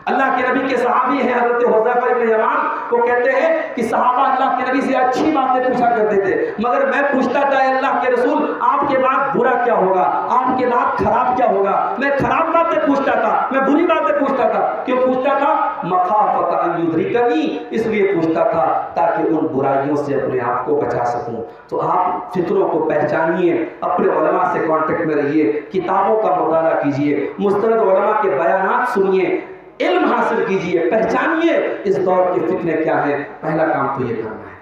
اللہ کے نبی کے صحابی ہیں حضرت حذیفہ بن یمان، وہ کہتے ہیں کہ صحابہ اللہ کے نبی سے اچھی باتیں پوچھا کرتے تھے، مگر میں پوچھتا تھا اے اللہ کے رسول آپ کے بعد برا کیا ہوگا، آپ کے بعد خراب کیا ہوگا؟ میں خراب باتیں پوچھتا تھا، میں بری باتیں پوچھتا تھا۔ کیوں پوچھتا تھا؟ مخافۃ ان یدرکنی، اس لیے پوچھتا تھا تاکہ ان برائیوں سے اپنے آپ کو بچا سکوں۔ تو آپ فطروں کو پہچانیے، اپنے علماء سے کانٹیکٹ میں رہیے، کتابوں کا مطالعہ کیجیے، مستند علماء کے بیانات سنیے، علم حاصل کیجئے، پہچانیے اس دور کے فتنے کیا ہیں۔ پہلا کام تو یہ کرنا ہے۔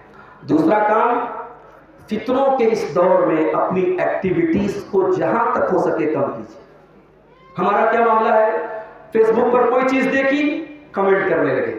دوسرا کام، فتنوں کے اس دور میں اپنی ایکٹیویٹیز کو جہاں تک ہو سکے کم کیجئے۔ ہمارا کیا معاملہ ہے؟ فیس بک پر کوئی چیز دیکھی کمنٹ کرنے لگے،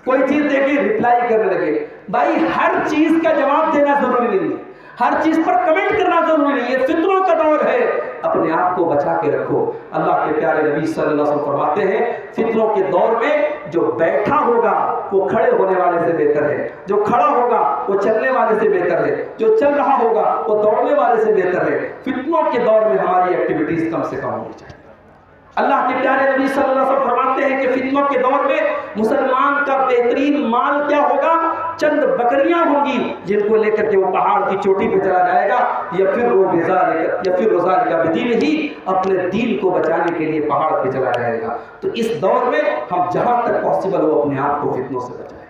کوئی چیز دیکھی ریپلائی کرنے لگے۔ بھائی ہر چیز کا جواب دینا ضروری نہیں ہے، ہر چیز پر کمنٹ کرنا ضروری نہیں ہے۔ فتنوں کا دور ہے، اپنے آپ کو بچا کے رکھو۔ اللہ کے پیارے نبی صلی اللہ علیہ وسلم فرماتے ہیں فتنوں کے دور میں جو بیٹھا ہوگا وہ کھڑے ہونے والے سے بہتر ہے، جو کھڑا ہوگا وہ چلنے والے سے بہتر ہے، جو چل رہا ہوگا وہ دوڑنے والے سے بہتر ہے۔ فتنوں کے دور میں ہماری ایکٹیویٹیز کم سے کم ہونی چاہیے۔ اللہ کے پیارے نبی صلی اللہ علیہ وسلم فرماتے ہیں کہ فتنوں کے دور میں مسلمان کا بہترین مال کیا ہوگا؟ چند بکریاں ہوں گی جن کو لے کر کے وہ پہاڑ کی چوٹی پہ چلا جائے گا، یا پھر روزہ کا بدین ہی اپنے دین کو بچانے کے لیے پہاڑ پہ چلا جائے گا۔ تو اس دور میں ہم جہاں تک پاسبل ہو اپنے آپ کو فتنوں سے بچائیں۔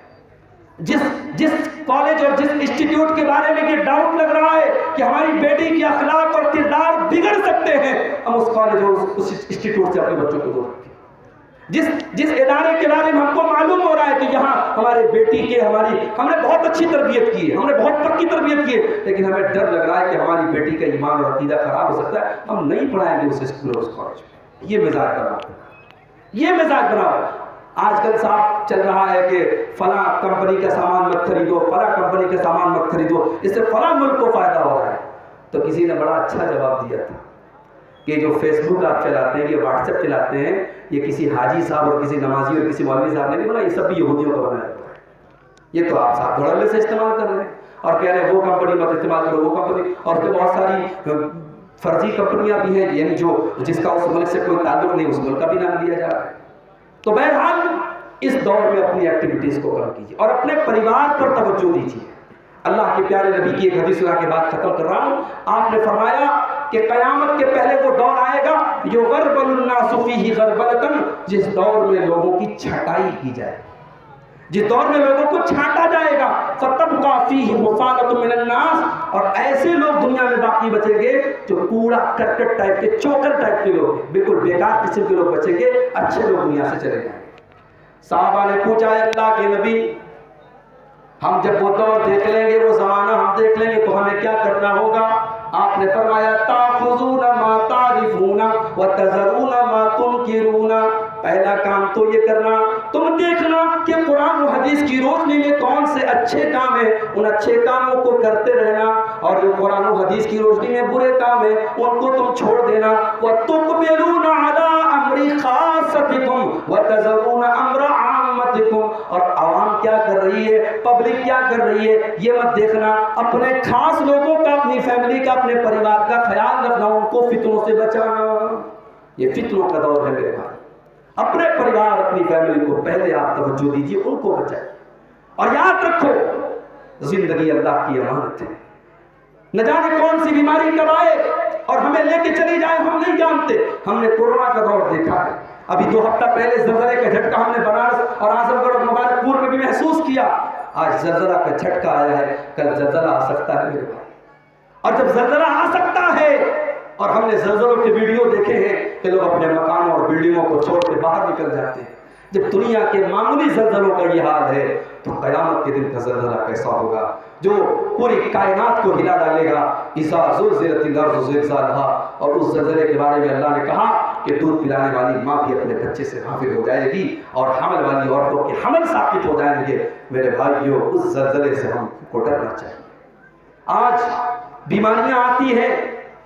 جس کالج اور جس انسٹیٹیوٹ کے بارے میں یہ ڈاؤٹ لگ رہا ہے کہ ہماری بیٹی کی اخلاق اور کردار بگڑ سکتے ہیں، ہم اس کالج اور اس انسٹیٹیوٹ سے اپنے بچوں کو دور رکھیں۔ جس ادارے کے بارے میں ہم کو معلوم ہو رہا ہے کہ یہاں ہمارے بیٹی کے ہم نے بہت اچھی تربیت کی ہے، ہم نے بہت پکی تربیت کی ہے، لیکن ہمیں ڈر لگ رہا ہے کہ ہماری بیٹی کا ایمان اور عقیدہ خراب ہو سکتا ہے، ہم نہیں پڑھائیں گے اس اسکول اور اس کالج میں۔ یہ مزاج بناؤ۔ آج کل صاحب چل رہا ہے کہ فلاں کمپنی کا سامان مت خریدو، فلاں کمپنی کا سامان مت خریدو، اس سے فلاں ملک کو فائدہ ہو رہا ہے۔ تو کسی نے بڑا اچھا جواب دیا تھا کہ جو فیس بک آپ چلاتے ہیں، یہ واٹس ایپ چلاتے ہیں، یہ کسی حاجی صاحب اور کسی نمازی اور کسی مولوی صاحب نے نہیں بولا، یہ سب بھی یہودیوں کا بنایا ہوا ہے، یہ تو آپ صاحب دھڑلے سے استعمال کر رہے ہیں۔ اور کہہ رہے ہیں وہ کمپنی مت استعمال کرو، وہ کمپنی، اور اس میں بہت ساری فرضی کمپنیاں بھی ہیں، یعنی جس کا اس ملک سے کوئی تعلق نہیں، اس ملک کا بھی نام لیا جا رہا ہے۔ تو بہرحال اس دور میں اپنی ایکٹیویٹیز کو کم کیجیے اور اپنے پریوار پر توجہ دیجیے۔ اللہ کے پیارے نبی کی ایک حدیث سنا کے بعد ختم کر رہا ہوں۔ آپ نے فرمایا کہ قیامت کے پہلے وہ دور آئے گا یغربل الناس فیہ غربلۃ، جس دور میں لوگوں کی چھٹائی کی جائے، جس دور میں لوگوں کو چھانٹا جائے گا، فتبقى فیہ مفالۃ من الناس، اور ایسے لوگ دنیا میں باقی بچیں گے جو کوڑا کرکٹ ٹائپ کے، چوکر ٹائپ کے لوگ، بالکل بیکار قسم کے لوگ بچیں گے، اچھے لوگ دنیا سے چلے جائیں گے۔ صحابہ نے پوچھا ہے اللہ کے نبی، ہم جب وہ دور دیکھ لیں گے، وہ زمانہ ہم دیکھ لیں گے، تو ہمیں کیا کرنا ہوگا؟ آپ نے فرمایا تاخذون ما تعرفون وتذرون ما تنکرون، پہلا کام تو یہ کرنا، تم دیکھنا کہ قرآن و حدیث کی روشنی میں کون سے اچھے کام ہیں، ان اچھے کاموں کو کرتے رہنا، اور جو قرآن و حدیث کی روشنی میں برے کام ہیں ان کو تم چھوڑ دینا۔ وتقبلون علی امر خاصتکم وتذرون امر عامتکم، اور عوام کیا کر رہی ہے، پبلک کیا کر رہی ہے، یہ مت دیکھنا، اپنے خاص لوگوں کا، اپنی فیملی کا، اپنے پریوار کا خیال رکھنا، ان کو فتنوں سے بچانا۔ یہ فتنوں کا دور ہے میرے بھائی، اپنے پریوار، اپنی فیملی کو پہلے آپ توجہ دیجیے، ان کو بچائیں، اور یاد رکھو زندگی اللہ کی امانت ہے، نہ جانے کون سی بیماری کب آئے اور ہمیں لے کے چلی جائے، ہم نہیں جانتے۔ ہم نے کورونا کا دور دیکھا ہے، ابھی 2 ہفتہ پہلے زلزلے کا جھٹکا ہم نے بنارس اور اعظم گڑھ اور مبارک پور میں بھی محسوس کیا۔ آج زلزلہ کا جھٹکا آیا ہے، کل زلزلہ آ سکتا ہے میرے بھائی، اور جب زلزلہ آ سکتا ہے، اور ہم نے زلزلوں کے ویڈیو دیکھے ہیں کہ لوگ اپنے مکانوں اور بلڈنگوں کو چھوڑ کے باہر نکل جاتے ہیں، جب دنیا کے معمولی زلزلوں کا یہ حال ہے تو قیامت کے دن کا زلزلہ کیسا ہوگا جو پوری کائنات کو ہلا ڈالے گا۔ اذا زلزلت الارض زلزالہا، اور اس زلزلے کے بارے میں اللہ نے کہا کہ دودھ پلانے والی ماں بھی اپنے بچے سے غافل ہو جائے گی، اور حمل والی عورتوں کے حمل ساقط ہو جائیں گے۔ میرے بھائیوں، اس زلزلے سے ہم کو ڈرنا چاہیے۔ آج بیماریاں آتی ہیں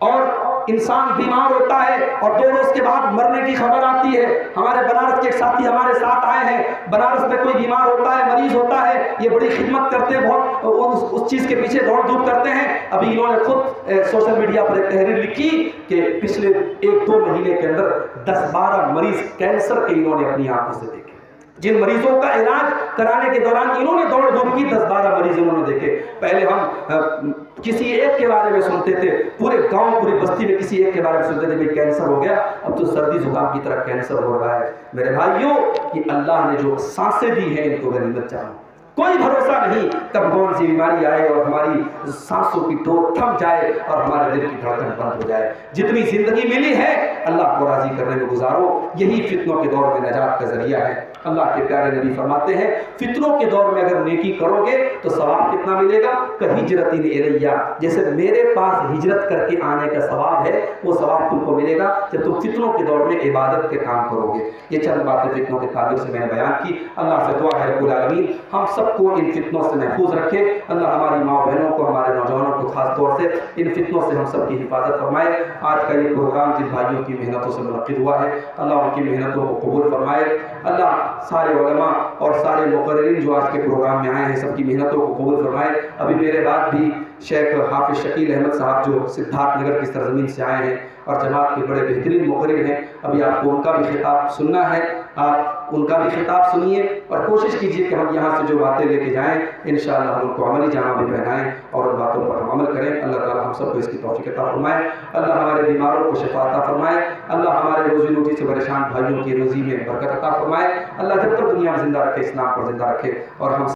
اور انسان بیمار ہوتا ہے اور 2 روز کے بعد مرنے کی خبر آتی ہے۔ ہمارے بنارس کے ایک ساتھی ہمارے ساتھ آئے ہیں، بنارس میں کوئی بیمار ہوتا ہے، مریض ہوتا ہے، یہ بڑی خدمت کرتے ہیں، بہت اس چیز کے پیچھے دوڑ دھوپ کرتے ہیں۔ ابھی انہوں نے خود سوشل میڈیا پر ایک تحریر لکھی کہ پچھلے 1-2 مہینے کے اندر 10-12 مریض کینسر کے انہوں نے اپنی آنکھوں سے دیکھے۔ جن مریضوں کا علاج کرانے کے دوران انہوں نے دوڑ دھوپ کی، 10-12 مریض انہوں نے دیکھے۔ پہلے ہم کسی ایک کے بارے میں سنتے تھے، پورے گاؤں پوری بستی میں کسی ایک کے بارے میں سنتے تھے کہ کینسر ہو گیا، اب تو سردی زکام کی طرح کینسر ہو رہا ہے۔ میرے بھائیوں، یہ اللہ نے جو سانسیں دی ہیں ان کو غنیمت جانو، کوئی بھروسہ نہیں کب کون سی بیماری آئے اور ہماری سانسوں کی ڈور تھم جائے اور ہمارے دل کی دھڑکن بند ہو جائے۔ جتنی زندگی ملی ہے اللہ کو راضی کرنے میں گزارو، یہی فتنوں کے دور میں نجات کا ذریعہ ہے۔ اللہ کے پیارے نبی فرماتے ہیں فتنوں کے دور میں اگر نیکی کرو گے تو ثواب کتنا ملے گا؟ کہجرت الیہ، جیسے میرے پاس ہجرت کر کے آنے کا ثواب ہے، وہ ثواب تم کو ملے گا جب تم فتنوں کے دور میں عبادت کے کام کرو گے۔ یہ چند باتیں فتنوں کے تعلق سے میں نے بیان کی۔ اللہ سے دعا ہے رب العالمین ہم سب کو ان فتنوں سے محفوظ رکھے۔ اللہ ہماری ماں بہنوں کو، ہمارے نوجوانوں کو خاص طور سے ان فتنوں سے ہم سب کی حفاظت فرمائے۔ آج کا یہ پروگرام جن بھائیوں کی محنتوں سے منعقد ہوا ہے، اللہ ان کی محنتوں کو قبول فرمائے۔ اللہ سارے علماء اور سارے مقررین جو آج کے پروگرام میں آئے ہیں سب کی محنتوں کو قبول فرمائے۔ ابھی میرے بعد بھی شیخ حافظ شکیل احمد صاحب جو سدھارتھ نگر کی سرزمین سے آئے ہیں اور جماعت کے بڑے بہترین مقرر ہیں، ابھی آپ کو ان کا بھی خطاب سننا ہے، آپ ان کا بھی خطاب سنیے اور کوشش کیجیے کہ ہم یہاں سے جو باتیں لے کے جائیں انشاءاللہ ہم ان کو عملی جامہ بھی پہنائیں اور ان باتوں پر ہم عمل کریں۔ اللہ تعالی ہم سب کو اس کی توفیق عطا فرمائے۔ اللہ ہمارے بیماروں کو شفا عطا فرمائے۔ اللہ ہمارے روزی روٹی سے پریشان بھائیوں کی روزی میں برکت عطا فرمائے۔ اللہ جب تک دنیا میں زندہ رکھے، اسلام پر زندہ رکھے، اور ہم